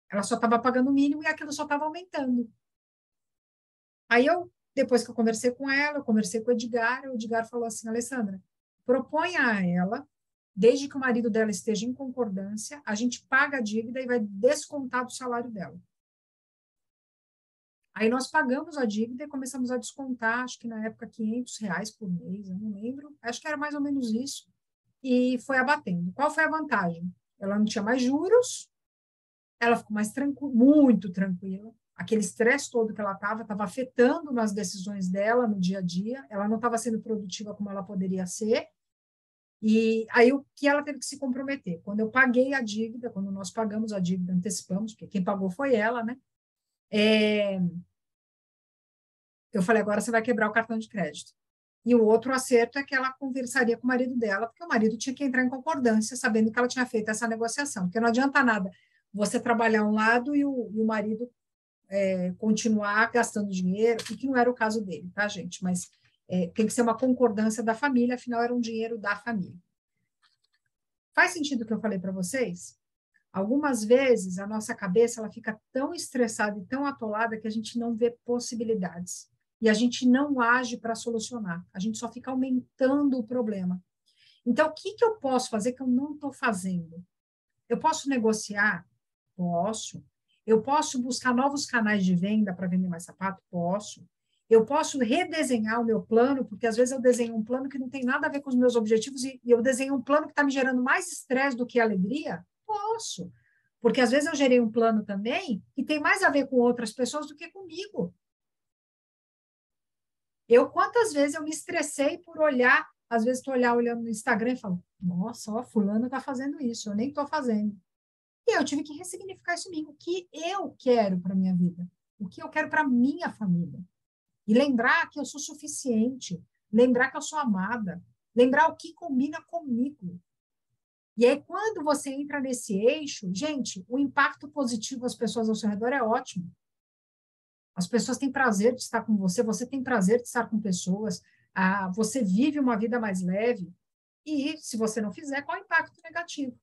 ela só estava pagando o mínimo e aquilo só estava aumentando. Aí depois que eu conversei com ela, eu conversei com o Edgar falou assim, Alessandra, proponha a ela, desde que o marido dela esteja em concordância, a gente paga a dívida e vai descontar do salário dela. Aí nós pagamos a dívida e começamos a descontar, acho que na época R$ 500 por mês, eu não lembro, acho que era mais ou menos isso, e foi abatendo. Qual foi a vantagem? Ela não tinha mais juros, ela ficou mais tranquila, muito tranquila, aquele estresse todo que ela estava afetando nas decisões dela no dia a dia, ela não estava sendo produtiva como ela poderia ser, e aí o que ela teve que se comprometer? Quando eu paguei a dívida, quando nós pagamos a dívida, antecipamos, porque quem pagou foi ela, né? Eu falei, agora você vai quebrar o cartão de crédito. E o outro acerto é que ela conversaria com o marido dela, porque o marido tinha que entrar em concordância, sabendo que ela tinha feito essa negociação, porque não adianta nada você trabalhar um lado e o marido continuar gastando dinheiro, e que não era o caso dele, tá, gente? Mas tem que ser uma concordância da família, afinal era um dinheiro da família. Faz sentido o que eu falei para vocês? Algumas vezes a nossa cabeça ela fica tão estressada e tão atolada que a gente não vê possibilidades. E a gente não age para solucionar. A gente só fica aumentando o problema. Então, o que eu posso fazer que eu não estou fazendo? Eu posso negociar? Posso. Eu posso buscar novos canais de venda para vender mais sapato? Posso. Eu posso redesenhar o meu plano, porque às vezes eu desenho um plano que não tem nada a ver com os meus objetivos e eu desenho um plano que está me gerando mais estresse do que alegria? Posso. Porque às vezes eu gerei um plano também que tem mais a ver com outras pessoas do que comigo. Quantas vezes eu me estressei por olhar, às vezes estou olhando no Instagram e falo, nossa, ó, fulano está fazendo isso, eu nem estou fazendo. E eu tive que ressignificar isso em mim. O que eu quero para a minha vida? O que eu quero para a minha família? E lembrar que eu sou suficiente, lembrar que eu sou amada, lembrar o que combina comigo. E aí, quando você entra nesse eixo, gente, o impacto positivo das pessoas ao seu redor é ótimo. As pessoas têm prazer de estar com você, você tem prazer de estar com pessoas, você vive uma vida mais leve. E, se você não fizer, qual é o impacto negativo?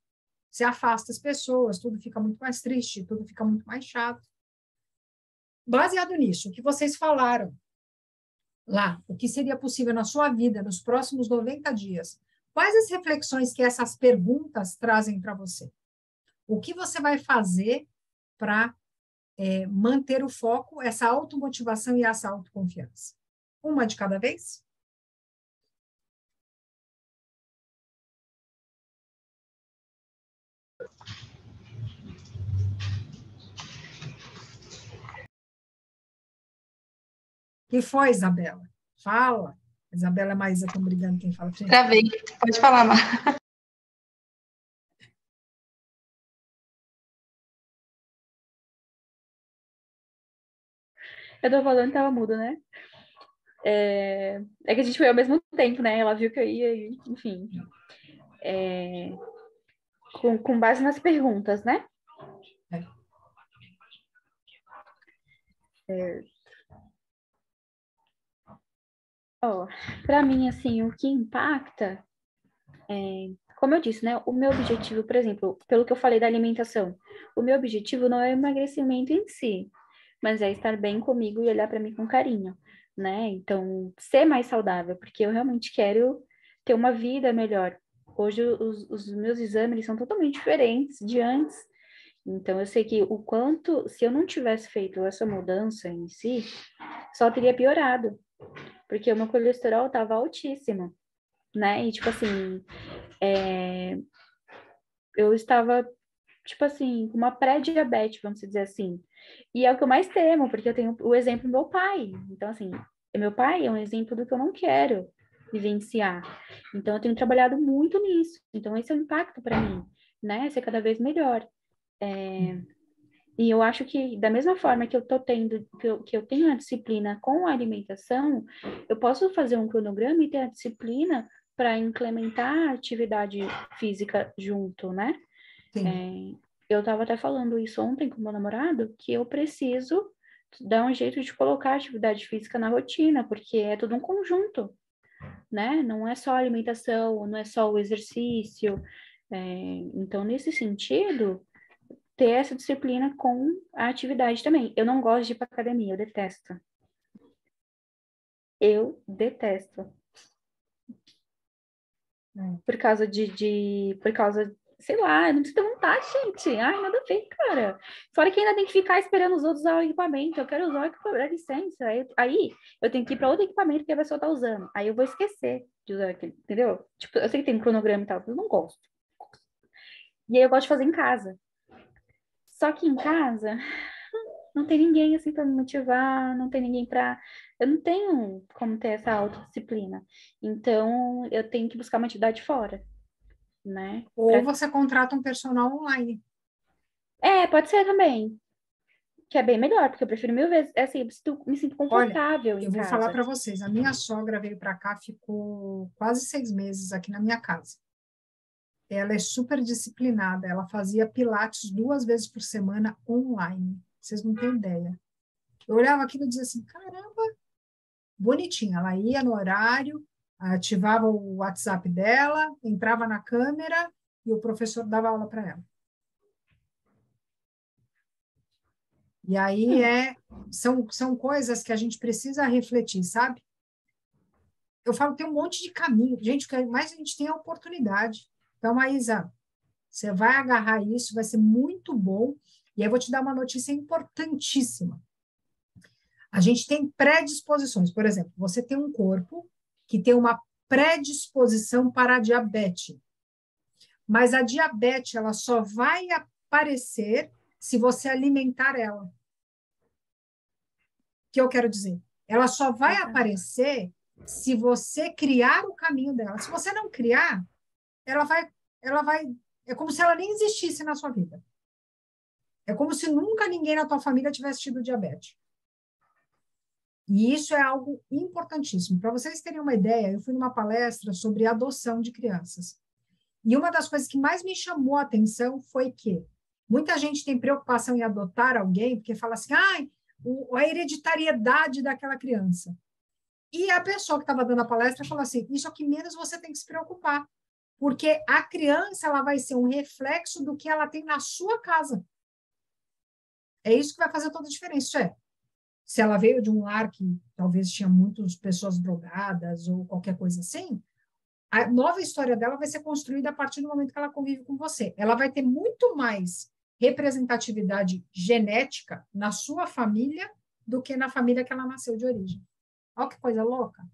Você afasta as pessoas, tudo fica muito mais triste, tudo fica muito mais chato. Baseado nisso, o que vocês falaram, lá, o que seria possível na sua vida nos próximos 90 dias, quais as reflexões que essas perguntas trazem para você? O que você vai fazer para manter o foco, essa automotivação e essa autoconfiança? Uma de cada vez? Que foi, Isabela? Fala. Isabela e Maísa estão brigando, quem fala primeiro. Travei, pode falar, Mar. Eu tô falando que tava mudo, né? É que a gente foi ao mesmo tempo, né? Ela viu que eu ia, enfim. Com base nas perguntas, né? Para mim, assim, o que impacta, como eu disse, né? O meu objetivo, por exemplo, pelo que eu falei da alimentação, o meu objetivo não é o emagrecimento em si, mas é estar bem comigo e olhar para mim com carinho, né? Então, ser mais saudável, porque eu realmente quero ter uma vida melhor. Hoje, os meus exames são totalmente diferentes de antes. Então, eu sei que o quanto, se eu não tivesse feito essa mudança em si, só teria piorado, porque o meu colesterol estava altíssimo, né? E, tipo assim, eu estava, tipo assim, com uma pré-diabetes, vamos dizer assim. E é o que eu mais temo, porque eu tenho o exemplo do meu pai. Então, assim, meu pai é um exemplo do que eu não quero vivenciar. Então, eu tenho trabalhado muito nisso. Então, esse é o impacto para mim, né? Ser cada vez melhor. E eu acho que, da mesma forma que eu tô tendo, que eu tenho a disciplina com a alimentação, eu posso fazer um cronograma e ter a disciplina para implementar a atividade física junto, né? Eu estava até falando isso ontem com meu namorado, que eu preciso dar um jeito de colocar a atividade física na rotina, porque é tudo um conjunto, né? Não é só a alimentação, não é só o exercício. Então, nesse sentido, ter essa disciplina com a atividade também. Eu não gosto de ir para academia, eu detesto. Eu detesto. Por causa por causa, sei lá, eu não preciso ter vontade, gente. Ai, nada a ver, cara. Fora que ainda tem que ficar esperando os outros usar o equipamento. Eu quero usar o equipamento, dá licença. Aí eu tenho que ir para outro equipamento que a pessoa tá usando. Aí eu vou esquecer de usar aquele, entendeu? Tipo, eu sei que tem um cronograma e tal, mas eu não gosto. E aí eu gosto de fazer em casa. Só que em casa não tem ninguém assim para me motivar, não tem ninguém para. Eu não tenho como ter essa autodisciplina. Então, eu tenho que buscar uma atividade fora, né? Ou você contrata um personal online. Pode ser também. Que é bem melhor, porque eu prefiro mil vezes. Assim, eu me sinto confortável em eu vou casa. falar para vocês. A minha sogra veio para cá, ficou quase 6 meses aqui na minha casa. Ela é super disciplinada. Ela fazia pilates 2 vezes por semana online. Vocês não têm ideia. Eu olhava aquilo e dizia assim, caramba, bonitinha. Ela ia no horário, ativava o WhatsApp dela, entrava na câmera e o professor dava aula para ela. E aí são coisas que a gente precisa refletir, sabe? Eu falo, tem um monte de caminho. Gente, mais a gente tem a oportunidade. Então, Maísa, você vai agarrar isso, vai ser muito bom. E aí eu vou te dar uma notícia importantíssima. A gente tem predisposições. Por exemplo, você tem um corpo que tem uma predisposição para a diabetes. Mas a diabetes, ela só vai aparecer se você alimentar ela. O que eu quero dizer? Ela só vai aparecer se você criar o caminho dela. Se você não criar, ela vai, é como se ela nem existisse na sua vida. É como se nunca ninguém na tua família tivesse tido diabetes. E isso é algo importantíssimo. Para vocês terem uma ideia, eu fui numa palestra sobre adoção de crianças. E uma das coisas que mais me chamou a atenção foi que muita gente tem preocupação em adotar alguém, porque fala assim, a hereditariedade daquela criança. E a pessoa que estava dando a palestra falou assim, isso é o que menos você tem que se preocupar, porque a criança ela vai ser um reflexo do que ela tem na sua casa. É isso que vai fazer toda a diferença. Isso Se ela veio de um lar que talvez tinha muitas pessoas drogadas ou qualquer coisa assim, a nova história dela vai ser construída a partir do momento que ela convive com você. Ela vai ter muito mais representatividade genética na sua família do que na família que ela nasceu de origem. Olha que coisa louca.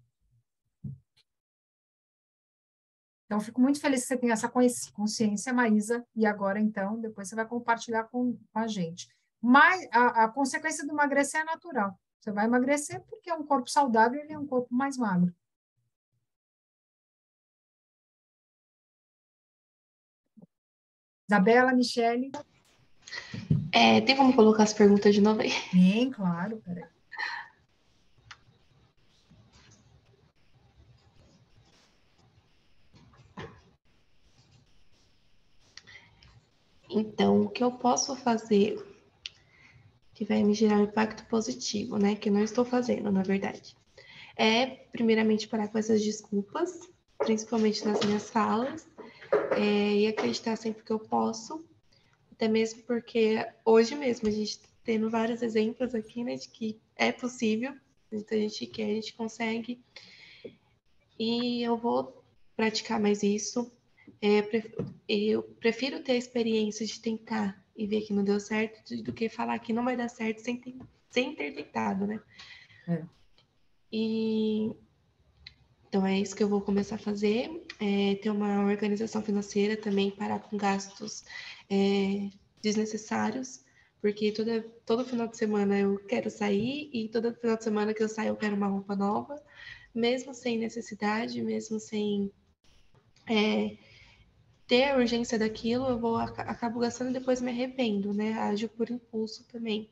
Então, fico muito feliz que você tenha essa consciência, Maísa, e agora, então, depois você vai compartilhar com a gente. Mas a consequência do emagrecer é natural. Você vai emagrecer porque é um corpo saudável e ele é um corpo mais magro. Isabela, Michele? Tem como colocar as perguntas de novo aí? Bem, claro, peraí. Então, o que eu posso fazer que vai me gerar um impacto positivo, né? Que eu não estou fazendo, na verdade. Primeiramente, parar com essas desculpas, principalmente nas minhas falas, e acreditar sempre que eu posso, até mesmo porque hoje mesmo a gente tendo vários exemplos aqui, né, de que é possível, então a gente quer, a gente consegue, e eu vou praticar mais isso. Eu prefiro ter a experiência de tentar e ver que não deu certo do que falar que não vai dar certo sem ter tentado, né? E então é isso que eu vou começar a fazer, ter uma organização financeira também, parar com gastos desnecessários, porque todo final de semana eu quero sair e todo final de semana que eu saio eu quero uma roupa nova, mesmo sem necessidade, mesmo sem ter a urgência daquilo, eu acabo gastando e depois me arrependo, né? Ajo por impulso também.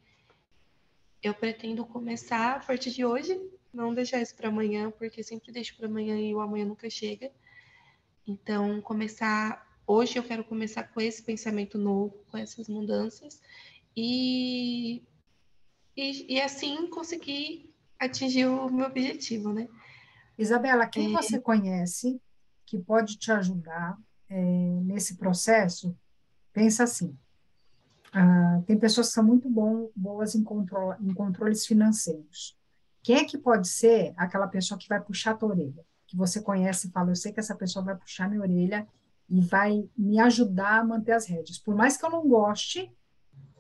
Eu pretendo começar a partir de hoje, não deixar isso para amanhã, porque sempre deixo para amanhã e o amanhã nunca chega. Então, hoje eu quero começar com esse pensamento novo, com essas mudanças, e assim conseguir atingir o meu objetivo, né? Isabela, quem você conhece que pode te ajudar nesse processo? Pensa assim, tem pessoas que são muito boas em controles financeiros. Quem é que pode ser aquela pessoa que vai puxar a tua orelha? Que você conhece e fala, eu sei que essa pessoa vai puxar minha orelha e vai me ajudar a manter as rédeas. Por mais que eu não goste,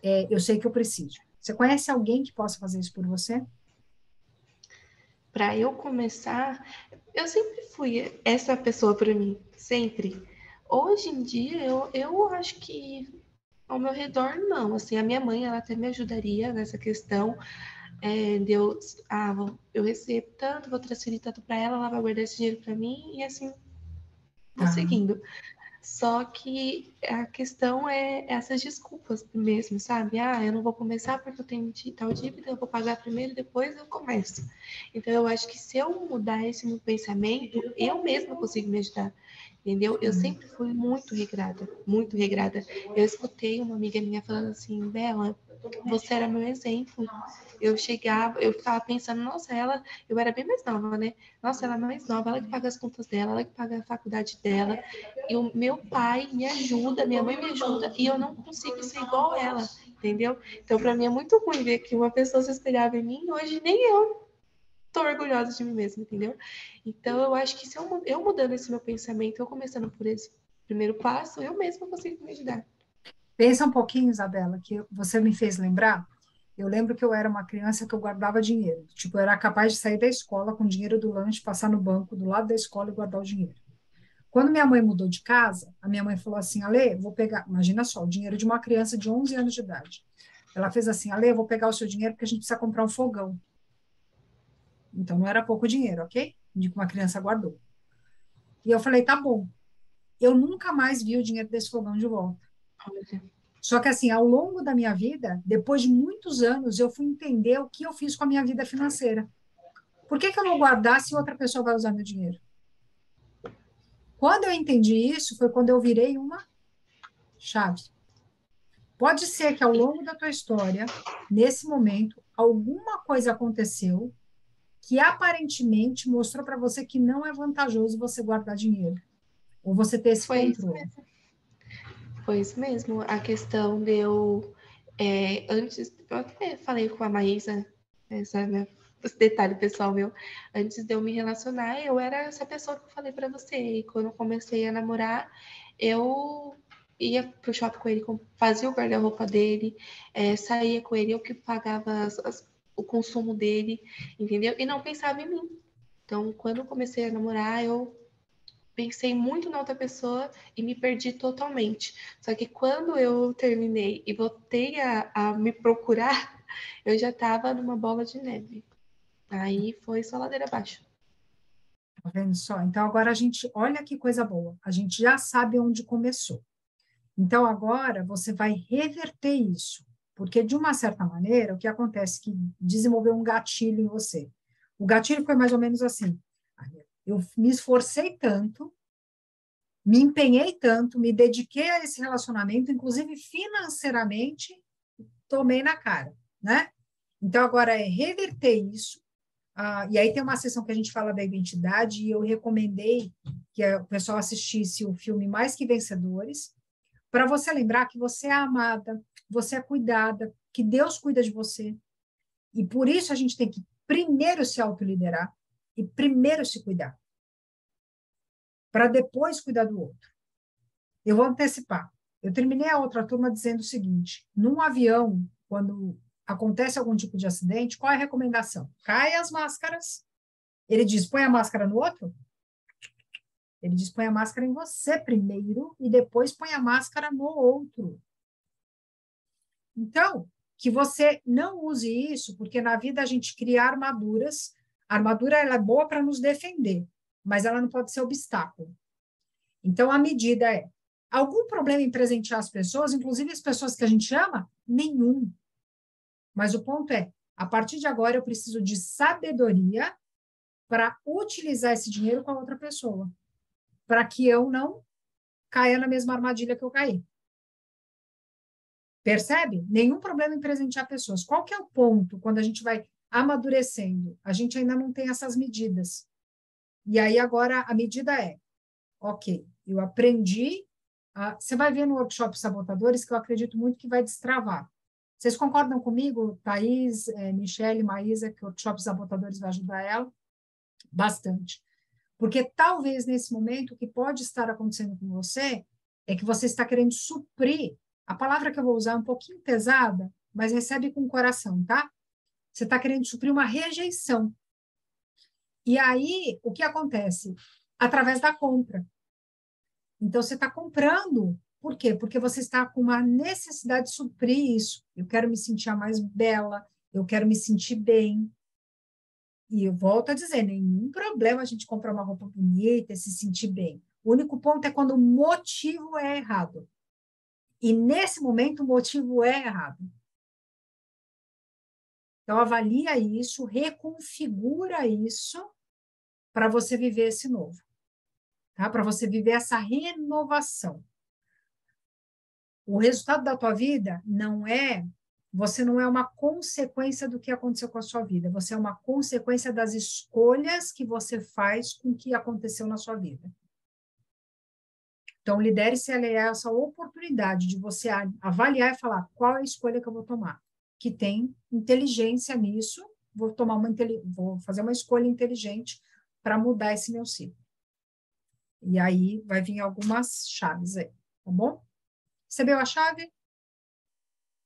eu sei que eu preciso. Você conhece alguém que possa fazer isso por você? Para eu começar, eu sempre fui essa pessoa para mim, sempre. Hoje em dia, eu acho que ao meu redor, não. Assim, a minha mãe, ela até me ajudaria nessa questão. Eu recebo tanto, vou transferir tanto para ela vai guardar esse dinheiro para mim e assim vou seguindo. Só que a questão é essas desculpas mesmo, sabe? Eu não vou começar porque eu tenho tal dívida, eu vou pagar primeiro, depois eu começo. Então, eu acho que se eu mudar esse meu pensamento, eu mesma consigo me ajudar, entendeu? Eu sempre fui muito regrada, muito regrada. Eu escutei uma amiga minha falando assim, Bela, você era meu exemplo. Eu ficava pensando, nossa, eu era bem mais nova, né? Nossa, ela é mais nova, ela que paga as contas dela, ela que paga a faculdade dela. E o meu pai me ajuda, minha mãe me ajuda, e eu não consigo ser igual ela, entendeu? Então, para mim é muito ruim ver que uma pessoa se espelhava em mim, hoje nem eu tô orgulhosa de mim mesma, entendeu? Então, eu acho que se eu mudando esse meu pensamento, eu começando por esse primeiro passo, eu mesma consigo me ajudar. Pensa um pouquinho, Isabela, que você me fez lembrar. Eu lembro que eu era uma criança que eu guardava dinheiro. Tipo, eu era capaz de sair da escola com o dinheiro do lanche, passar no banco do lado da escola e guardar o dinheiro. Quando minha mãe mudou de casa, a minha mãe falou assim, Ale, vou pegar, imagina só, o dinheiro de uma criança de 11 anos de idade. Ela fez assim, Ale, vou pegar o seu dinheiro porque a gente precisa comprar um fogão. Então, não era pouco dinheiro, ok? De que uma criança guardou. E eu falei, tá bom. Eu nunca mais vi o dinheiro desse fogão de volta. Só que, assim, ao longo da minha vida, depois de muitos anos, eu fui entender o que eu fiz com a minha vida financeira. Por que eu não guardar se outra pessoa vai usar meu dinheiro? Quando eu entendi isso, foi quando eu virei uma chave. Pode ser que ao longo da tua história, nesse momento, alguma coisa aconteceu que aparentemente mostrou para você que não é vantajoso você guardar dinheiro, ou você ter esse controle. Foi isso mesmo. A questão de antes, eu até falei com a Maísa Esse detalhe pessoal meu, antes de eu me relacionar, eu era essa pessoa que eu falei para você. E quando eu comecei a namorar, eu ia pro shopping com ele, fazia o guarda-roupa dele, saía com ele, eu que pagava o consumo dele, entendeu? E não pensava em mim. Então, quando eu comecei a namorar, eu pensei muito na outra pessoa e me perdi totalmente. Só que quando eu terminei e voltei a me procurar, eu já estava numa bola de neve. Aí foi só ladeira abaixo. Tá vendo só? Então, agora a gente, olha que coisa boa, a gente já sabe onde começou. Então, agora você vai reverter isso, porque de uma certa maneira, o que acontece é que desenvolveu um gatilho em você. O gatilho foi mais ou menos assim: eu me esforcei tanto, me empenhei tanto, me dediquei a esse relacionamento, inclusive financeiramente, tomei na cara, né? Então, agora é reverter isso. E aí tem uma sessão que a gente fala da identidade, e eu recomendei que o pessoal assistisse o filme Mais Que Vencedores, para você lembrar que você é amada, você é cuidada, que Deus cuida de você. E por isso a gente tem que primeiro se autoliderar e primeiro se cuidar, para depois cuidar do outro. Eu vou antecipar. Eu terminei a outra turma dizendo o seguinte: num avião, quando acontece algum tipo de acidente, qual é a recomendação? Cai as máscaras. Ele diz, põe a máscara no outro? Ele diz, põe a máscara em você primeiro e depois põe a máscara no outro. Então, que você não use isso, porque na vida a gente cria armaduras. A armadura ela é boa para nos defender, mas ela não pode ser obstáculo. Então, a medida é: algum problema em presentear as pessoas, inclusive as pessoas que a gente ama? Nenhum. Mas o ponto é, a partir de agora eu preciso de sabedoria para utilizar esse dinheiro com a outra pessoa, para que eu não caia na mesma armadilha que eu caí. Percebe? Nenhum problema em presentear pessoas. Qual que é o ponto quando a gente vai amadurecendo? A gente ainda não tem essas medidas. E aí agora a medida é: ok, eu aprendi. Você vai ver no workshop Sabotadores que eu acredito muito que vai destravar. Vocês concordam comigo, Thaís, Michele, Maísa, que o workshop Sabotadores vai ajudar ela? Bastante. Porque talvez nesse momento o que pode estar acontecendo com você é que você está querendo suprir. A palavra que eu vou usar é um pouquinho pesada, mas recebe com o coração, tá? Você está querendo suprir uma rejeição. E aí, o que acontece? Através da compra. Então, você está comprando. Por quê? Porque você está com uma necessidade de suprir isso. Eu quero me sentir a mais bela, eu quero me sentir bem. E eu volto a dizer, nenhum problema a gente comprar uma roupa bonita e se sentir bem. O único ponto é quando o motivo é errado. E nesse momento o motivo é errado. Então, avalia isso, reconfigura isso para você viver esse novo. Tá? Para você viver essa renovação. O resultado da tua vida você não é uma consequência do que aconteceu com a sua vida, você é uma consequência das escolhas que você faz com o que aconteceu na sua vida. Então, lidere-se a essa oportunidade de você avaliar e falar qual é a escolha que eu vou tomar, que tem inteligência nisso, vou fazer uma escolha inteligente para mudar esse meu ciclo. E aí vai vir algumas chaves aí, tá bom? Recebeu a chave?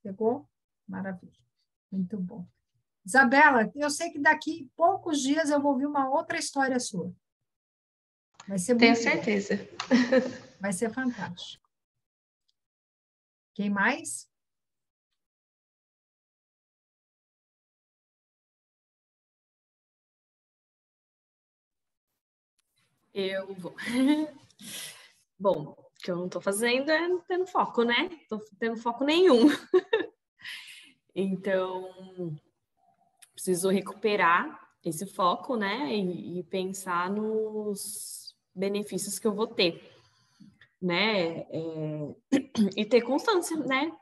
Pegou? Maravilha. Muito bom. Isabela, eu sei que daqui poucos dias eu vou ouvir uma outra história sua. Vai ser muito Tenho certeza. Vai ser fantástico. Quem mais? Eu vou. Bom, o que eu não estou fazendo é tendo foco, né? Não estou tendo foco nenhum. Então, preciso recuperar esse foco, né? E pensar nos benefícios que eu vou ter, né? E ter constância, né?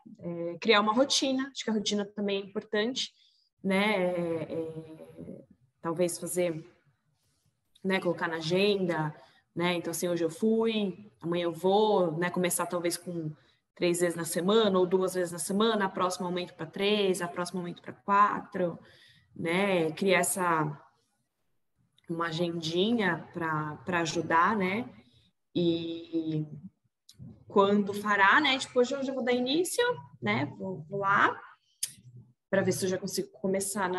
Criar uma rotina. Acho que a rotina também é importante, né? Talvez fazer, né? Colocar na agenda, né? Então, assim, hoje eu fui, amanhã eu vou, né? Começar talvez com 3 vezes na semana ou 2 vezes na semana, a próxima aumento para 3, a próxima aumento para 4, né? Criar uma agendinha para ajudar, né? E quando fará, né? Tipo, hoje eu já vou dar início, né? Vou lá para ver se eu já consigo começar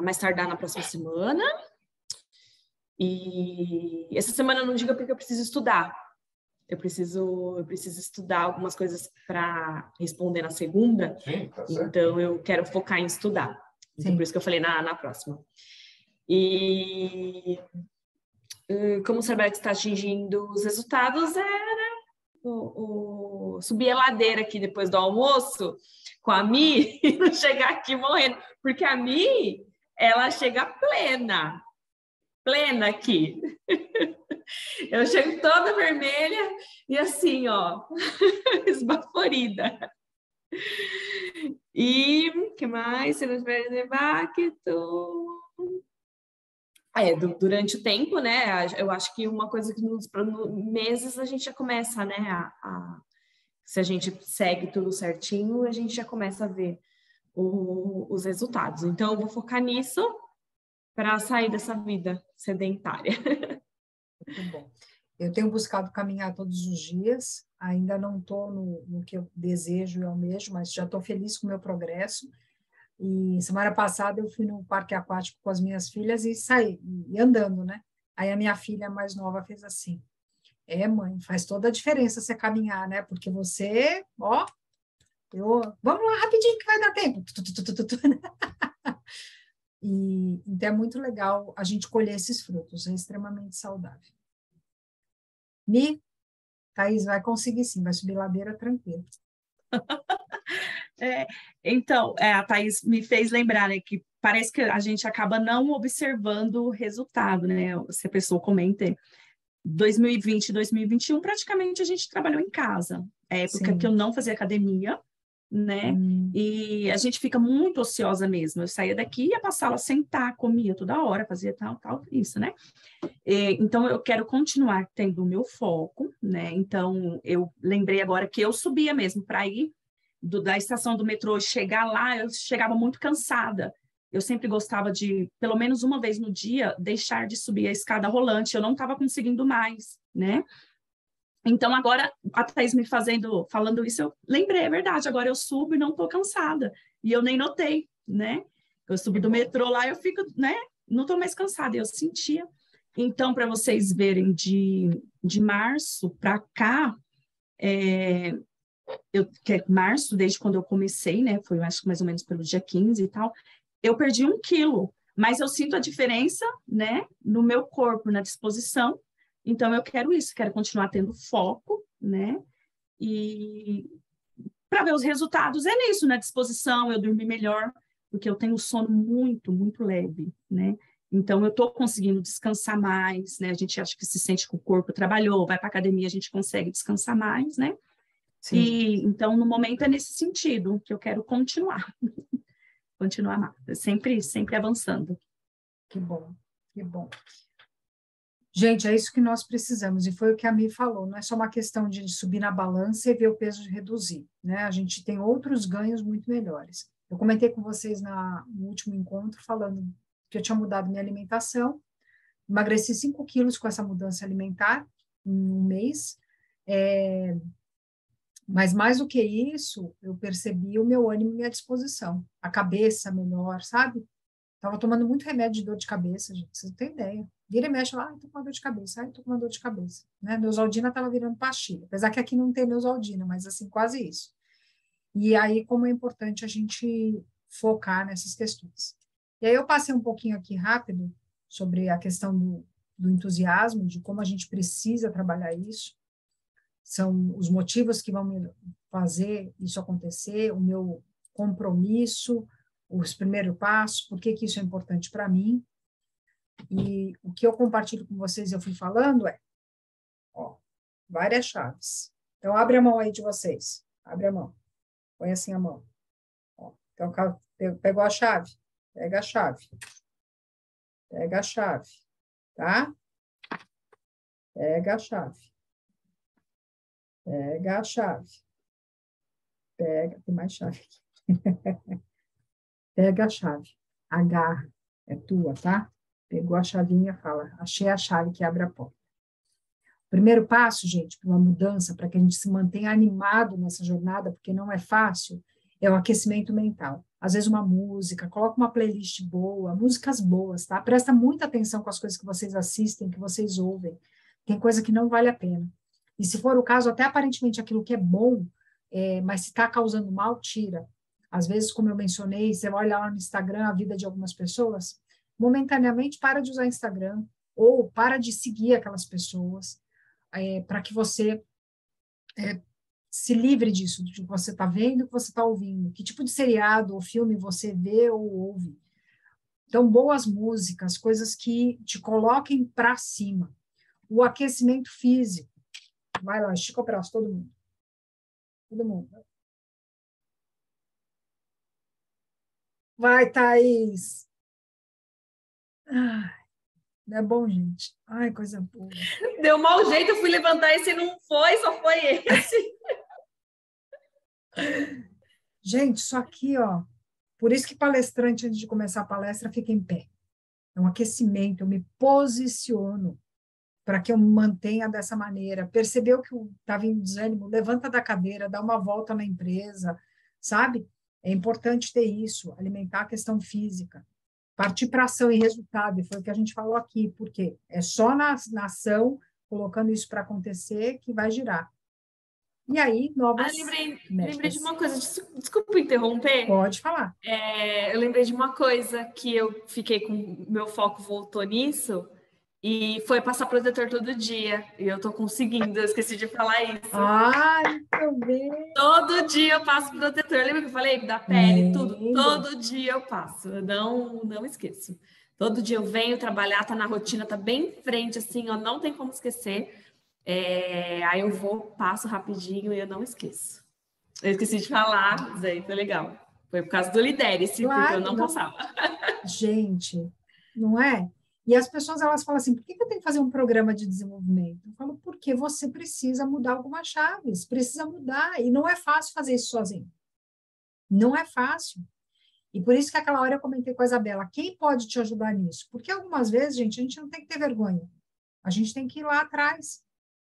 mais tardar na próxima semana. E essa semana eu não diga porque eu preciso estudar. Eu preciso estudar algumas coisas para responder na segunda. Sim, tá certo. Então eu quero focar em estudar. Então, por isso que eu falei na próxima. E como o Cerberus está atingindo os resultados, subir a ladeira aqui depois do almoço com a Mi e não chegar aqui morrendo. Porque a Mi, ela chega plena aqui. Eu chego toda vermelha e assim, ó, esbaforida. E que mais? Se não tiver impacto. Durante o tempo, né? Eu acho que uma coisa que nos meses a gente já começa, né? Se a gente segue tudo certinho, a gente já começa a ver os resultados. Então, eu vou focar nisso para sair dessa vida sedentária. Muito bom. Eu tenho buscado caminhar todos os dias, ainda não estou no que eu desejo e almejo, mas já estou feliz com o meu progresso. E semana passada eu fui no parque aquático com as minhas filhas e saí, e andando, né? Aí a minha filha mais nova fez assim: mãe, faz toda a diferença você caminhar, né? Porque você, ó, vamos lá rapidinho que vai dar tempo. E então é muito legal a gente colher esses frutos, é extremamente saudável. Thaís vai conseguir sim, vai subir ladeira tranquilo. Então, a Thaís me fez lembrar, né, que parece que a gente acaba não observando o resultado, né? Se a pessoa comenta, 2020 e 2021, praticamente a gente trabalhou em casa. É época Sim. que eu não fazia academia, né? E a gente fica muito ociosa mesmo. Eu saía daqui, ia para a sala sentar, comia toda hora, fazia tal, isso, né? Então, eu quero continuar tendo o meu foco, né? Então, eu lembrei agora que eu subia mesmo para ir da estação do metrô, chegar lá, eu chegava muito cansada. Eu sempre gostava de, pelo menos uma vez no dia, deixar de subir a escada rolante. Eu não estava conseguindo mais, né? Então, agora, a Thaís me falando isso, eu lembrei, é verdade, agora eu subo e não estou cansada. E eu nem notei, né? Eu subo do metrô lá, eu fico, né? Não estou mais cansada, eu sentia. Então, para vocês verem, de março para cá, que é março, desde quando eu comecei, né? Foi, acho que mais ou menos pelo dia 15 e tal, eu perdi 1 quilo, mas eu sinto a diferença, né? No meu corpo, na disposição. Então, eu quero isso, quero continuar tendo foco, né? E para ver os resultados é nisso, na disposição, eu dormir melhor, porque eu tenho sono muito, muito leve, né? Então, eu estou conseguindo descansar mais, né? A gente acha que se sente que o corpo trabalhou, vai para a academia, a gente consegue descansar mais, né? Sim. E, então, no momento é nesse sentido que eu quero continuar. Continuar sempre avançando. Que bom, que bom. Gente, é isso que nós precisamos, e foi o que a Mi falou, não é só uma questão de subir na balança e ver o peso reduzir, né? A gente tem outros ganhos muito melhores. Eu comentei com vocês no último encontro, falando que eu tinha mudado minha alimentação, emagreci 5 quilos com essa mudança alimentar em um mês, mas mais do que isso, eu percebi o meu ânimo e minha disposição, a cabeça melhor, sabe? Estava tomando muito remédio de dor de cabeça, gente, vocês não têm ideia. Vira e mexe lá, tô com uma dor de cabeça, tô com uma dor de cabeça. Né? Neosaldina estava virando pastilha, apesar que aqui não tem Neosaldina, mas assim, quase isso. E aí, como é importante a gente focar nessas questões. E aí eu passei um pouquinho aqui rápido sobre a questão do entusiasmo, de como a gente precisa trabalhar isso. São os motivos que vão me fazer isso acontecer, o meu compromisso, os primeiros passos, por que isso é importante para mim. E o que eu compartilho com vocês, eu fui falando, várias chaves. Então, abre a mão aí de vocês. Abre a mão. Põe assim a mão. Então, pegou a chave. Pega a chave. Pega a chave. Tá? Pega a chave. Pega a chave. Tem mais chave aqui. Pega a chave, agarra, é tua, tá? Pegou a chavinha, fala, achei a chave que abre a porta. Primeiro passo, gente, para uma mudança, para que a gente se mantenha animado nessa jornada, porque não é fácil, é o aquecimento mental. Às vezes uma música, coloca uma playlist boa, músicas boas, tá? Presta muita atenção com as coisas que vocês assistem, que vocês ouvem. Tem coisa que não vale a pena. E se for o caso, até aparentemente aquilo que é bom, mas se está causando mal, tira. Às vezes, como eu mencionei, você vai olhar lá no Instagram a vida de algumas pessoas, momentaneamente para de usar Instagram, ou para de seguir aquelas pessoas, para que você se livre disso, do que você está vendo e que você está ouvindo. Que tipo de seriado ou filme você vê ou ouve. Então, boas músicas, coisas que te coloquem para cima. O aquecimento físico. Vai lá, estica o braço, todo mundo. Todo mundo. Vai, Thaís. Ai, não é bom, gente. Ai, coisa boa. Deu mau jeito, eu fui levantar esse não foi, só foi esse. Gente, isso aqui, ó. Por isso que palestrante, antes de começar a palestra, fica em pé. É um aquecimento, eu me posiciono para que eu me mantenha dessa maneira. Percebeu que estava em desânimo? Levanta da cadeira, dá uma volta na empresa, sabe? É importante ter isso, alimentar a questão física. Partir para ação e resultado, e foi o que a gente falou aqui, porque é só na ação, colocando isso para acontecer, que vai girar. E aí, novas lembrei de uma coisa, desculpa interromper. Pode falar. Eu lembrei de uma coisa que eu fiquei com, meu foco voltou nisso, e foi passar protetor todo dia. E eu tô conseguindo, eu esqueci de falar isso. Ai, também. Todo dia eu passo protetor. Lembra que eu falei da pele, tudo? Todo dia eu passo. Eu não esqueço. Todo dia eu venho trabalhar, tá na rotina, tá bem em frente, assim, ó, não tem como esquecer. Aí eu vou, passo rapidinho e eu não esqueço. Eu esqueci de falar, Zé, foi legal. Foi por causa do Lidere-se, Claro, porque eu não passava. Gente, não é? E as pessoas, elas falam assim, por que eu tenho que fazer um programa de desenvolvimento? Eu falo, porque você precisa mudar algumas chaves, precisa mudar, e não é fácil fazer isso sozinho. Não é fácil. E por isso que aquela hora eu comentei com a Isabela, quem pode te ajudar nisso? Porque algumas vezes, gente, a gente não tem que ter vergonha. A gente tem que ir lá atrás,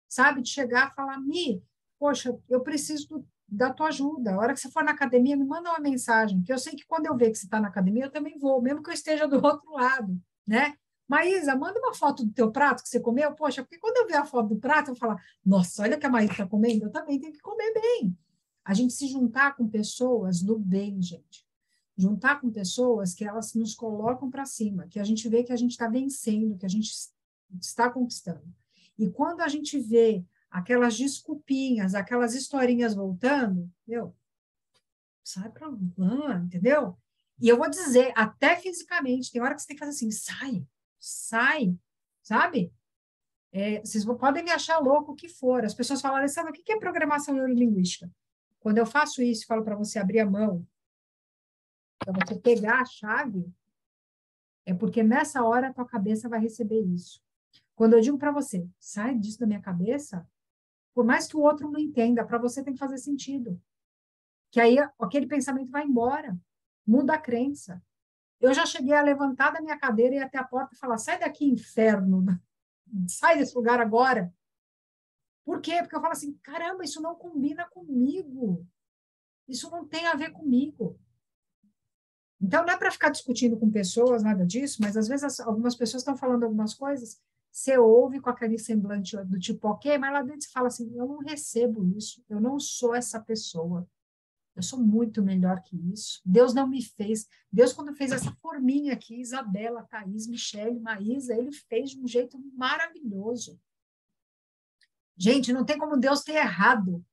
sabe? De chegar e falar, Mi, poxa, eu preciso da tua ajuda. A hora que você for na academia, me manda uma mensagem, que eu sei que quando eu ver que você está na academia, eu também vou, mesmo que eu esteja do outro lado, né? Maísa, manda uma foto do teu prato que você comeu. Poxa, porque quando eu ver a foto do prato, eu vou falar, nossa, olha o que a Maísa está comendo, eu também tenho que comer bem. A gente se juntar com pessoas do bem, gente. Juntar com pessoas que elas nos colocam para cima, que a gente vê que a gente está vencendo, que a gente está conquistando. E quando a gente vê aquelas desculpinhas, aquelas historinhas voltando, sai para lá, entendeu? E eu vou dizer, até fisicamente, tem hora que você tem que fazer assim, sai, sabe? Vocês podem me achar louco o que for. As pessoas falam, sabe o que é programação neurolinguística? Quando eu faço isso, falo para você abrir a mão, para você pegar a chave, é porque nessa hora a tua cabeça vai receber isso. Quando eu digo para você, sai disso da minha cabeça, por mais que o outro não entenda, para você tem que fazer sentido. Que aí aquele pensamento vai embora, muda a crença. Eu já cheguei a levantar da minha cadeira e ir até a porta e falar, sai daqui, inferno, sai desse lugar agora. Por quê? Porque eu falo assim, caramba, isso não combina comigo. Isso não tem a ver comigo. Então, não é para ficar discutindo com pessoas, nada disso, mas às vezes algumas pessoas estão falando algumas coisas, você ouve com aquele semblante do tipo, ok, mas lá dentro você fala assim, eu não recebo isso, eu não sou essa pessoa, eu sou muito melhor que isso. Deus não me fez. Deus, quando fez essa forminha aqui, Isabela, Thaís, Michele, Maísa, ele fez de um jeito maravilhoso. Gente, não tem como Deus ter errado.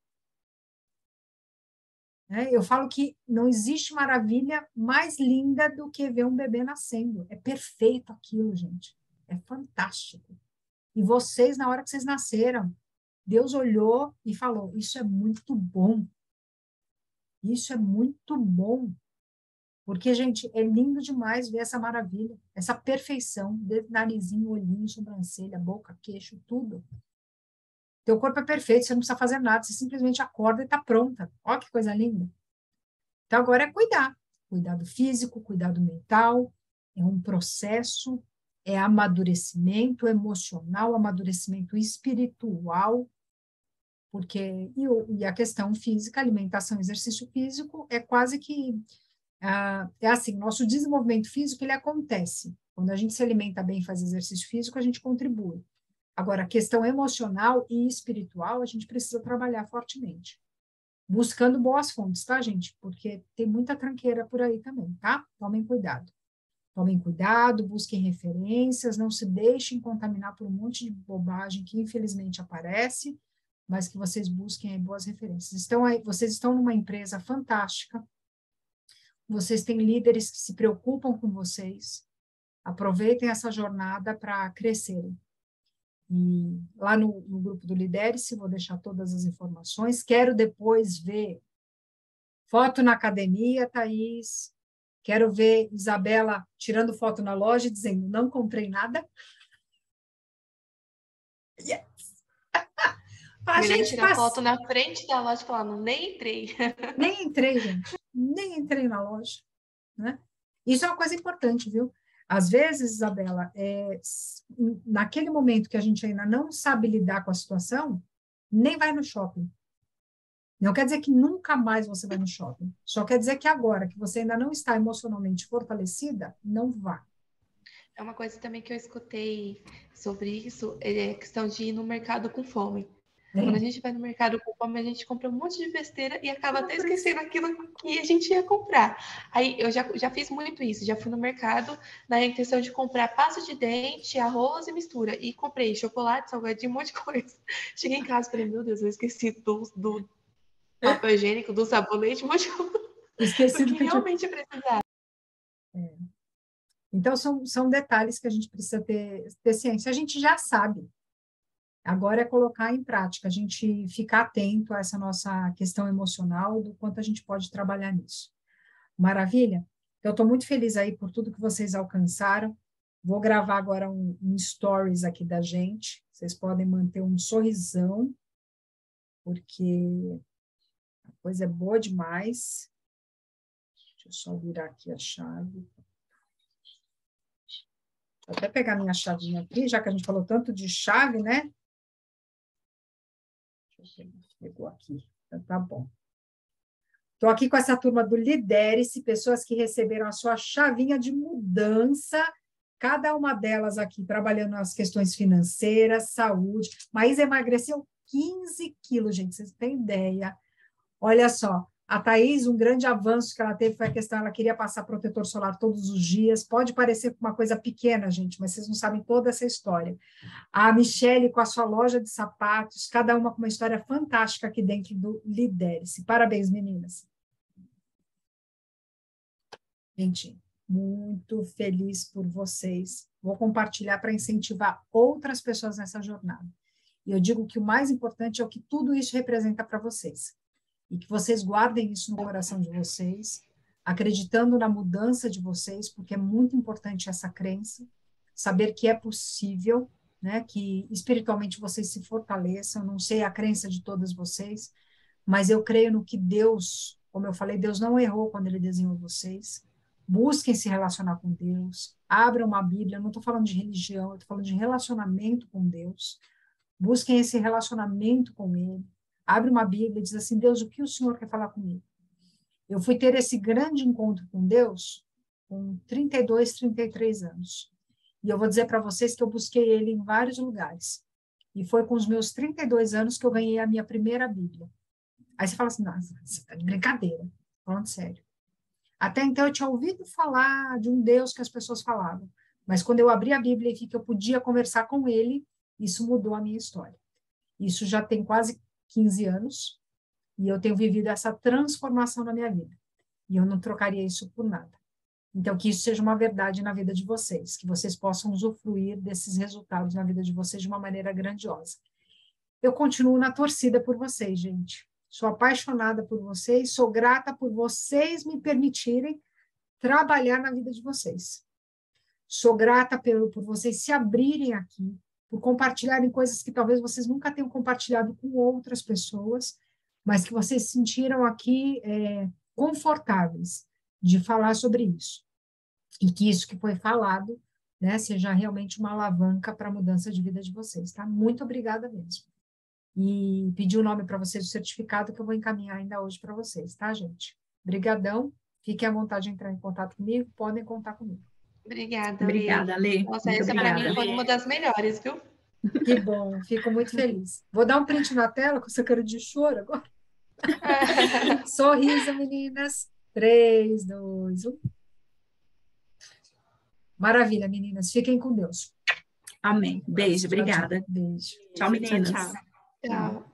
Eu falo que não existe maravilha mais linda do que ver um bebê nascendo. É perfeito aquilo, gente. É fantástico. E vocês, na hora que vocês nasceram, Deus olhou e falou, isso é muito bom. Isso é muito bom. Porque, gente, é lindo demais ver essa maravilha, essa perfeição, de narizinho, olhinho, sobrancelha, boca, queixo, tudo. Teu corpo é perfeito, você não precisa fazer nada, você simplesmente acorda e está pronta. Olha que coisa linda. Então, agora é cuidar. cuidado físico, cuidado mental, é um processo, é amadurecimento emocional, amadurecimento espiritual, porque, e a questão física, alimentação, exercício físico, é quase que, é assim, nosso desenvolvimento físico, ele acontece. Quando a gente se alimenta bem e faz exercício físico, a gente contribui. Agora, a questão emocional e espiritual, a gente precisa trabalhar fortemente. Buscando boas fontes, tá, gente? Porque tem muita tranqueira por aí também, tá? Tomem cuidado. Tomem cuidado, busquem referências, não se deixem contaminar por um monte de bobagem que infelizmente aparece, mas que vocês busquem aí boas referências. Vocês estão numa empresa fantástica, vocês têm líderes que se preocupam com vocês, aproveitem essa jornada para crescerem. E lá no grupo do Lidere-se, vou deixar todas as informações. Quero depois ver foto na academia, Thaís. Quero ver Isabela tirando foto na loja e dizendo, não comprei nada. Yes! Melhor tirar foto na frente da loja falando, nem entrei. Nem entrei, gente. Nem entrei na loja. Né? Isso é uma coisa importante, viu? Às vezes, Isabela, naquele momento que a gente ainda não sabe lidar com a situação, nem vai no shopping. Não quer dizer que nunca mais você vai no shopping. Só quer dizer que agora, que você ainda não está emocionalmente fortalecida, não vá. É uma coisa também que eu escutei sobre isso, é a questão de ir no mercado com fome. Quando a gente vai no mercado com fome, a gente compra um monte de besteira e acaba até esquecendo aquilo que a gente ia comprar. Aí eu já fiz muito isso, já fui no mercado na intenção de comprar pasta de dente, arroz e mistura. E comprei chocolate, salgadinho, um monte de coisa. Cheguei em casa e falei, meu Deus, eu esqueci do papel higiênico, do sabonete, um monte de coisa. Esqueci do que realmente precisava. Então, são detalhes que a gente precisa ter ciência. A gente já sabe. Agora é colocar em prática, a gente ficar atento a essa nossa questão emocional, do quanto a gente pode trabalhar nisso. Maravilha? Eu estou muito feliz aí por tudo que vocês alcançaram. Vou gravar agora um stories aqui da gente. Vocês podem manter um sorrisão, porque a coisa é boa demais. Deixa eu só virar aqui a chave. Vou até pegar minha chavinha aqui, já que a gente falou tanto de chave, né? Pegou aqui, então tá bom. Estou aqui com essa turma do Lidere-se, pessoas que receberam a sua chavinha de mudança, cada uma delas aqui trabalhando nas questões financeiras, saúde. Maísa emagreceu 15 quilos, gente, vocês têm ideia. Olha só, a Thaís, um grande avanço que ela teve foi a questão, ela queria passar protetor solar todos os dias. Pode parecer uma coisa pequena, gente, mas vocês não sabem toda essa história. A Michele com a sua loja de sapatos, cada uma com uma história fantástica aqui dentro do Lidere-se. Parabéns, meninas. Gente, muito feliz por vocês. Vou compartilhar para incentivar outras pessoas nessa jornada. E eu digo que o mais importante é o que tudo isso representa para vocês. E que vocês guardem isso no coração de vocês, acreditando na mudança de vocês, porque é muito importante essa crença, saber que é possível, né, que espiritualmente vocês se fortaleçam. Não sei a crença de todas vocês, mas eu creio no que Deus, como eu falei, Deus não errou quando Ele desenhou vocês. Busquem se relacionar com Deus, abram uma Bíblia, eu não estou falando de religião, eu estou falando de relacionamento com Deus. Busquem esse relacionamento com Ele. Abre uma Bíblia e diz assim, Deus, o que o Senhor quer falar comigo? Eu fui ter esse grande encontro com Deus com 32, 33 anos. E eu vou dizer para vocês que eu busquei Ele em vários lugares. E foi com os meus 32 anos que eu ganhei a minha primeira Bíblia. Aí você fala assim, nossa, você está de brincadeira. Falando sério. Até então eu tinha ouvido falar de um Deus que as pessoas falavam. Mas quando eu abri a Bíblia e vi que eu podia conversar com Ele, isso mudou a minha história. Isso já tem quase 15 anos, e eu tenho vivido essa transformação na minha vida. E eu não trocaria isso por nada. Então, que isso seja uma verdade na vida de vocês, que vocês possam usufruir desses resultados na vida de vocês de uma maneira grandiosa. Eu continuo na torcida por vocês, gente. Sou apaixonada por vocês, sou grata por vocês me permitirem trabalhar na vida de vocês. Sou grata por vocês se abrirem aqui, por compartilharem coisas que talvez vocês nunca tenham compartilhado com outras pessoas, mas que vocês se sentiram aqui confortáveis de falar sobre isso. E que isso que foi falado, né, seja realmente uma alavanca para a mudança de vida de vocês, tá? Muito obrigada mesmo. E pedir o nome para vocês do certificado que eu vou encaminhar ainda hoje para vocês, tá, gente? Obrigadão. Fiquem à vontade de entrar em contato comigo, podem contar comigo. Obrigada, Obrigada, Lê. Nossa, Muito essa para mim obrigada. foi uma das melhores, viu? Que bom, fico muito feliz. Vou dar um print na tela com essa cara de choro agora. Sorriso, meninas. 3, 2, 1. Maravilha, meninas. Fiquem com Deus. Amém. Beijo, Tchau, tchau. obrigada. Beijo. Tchau, meninas. Tchau. Tchau.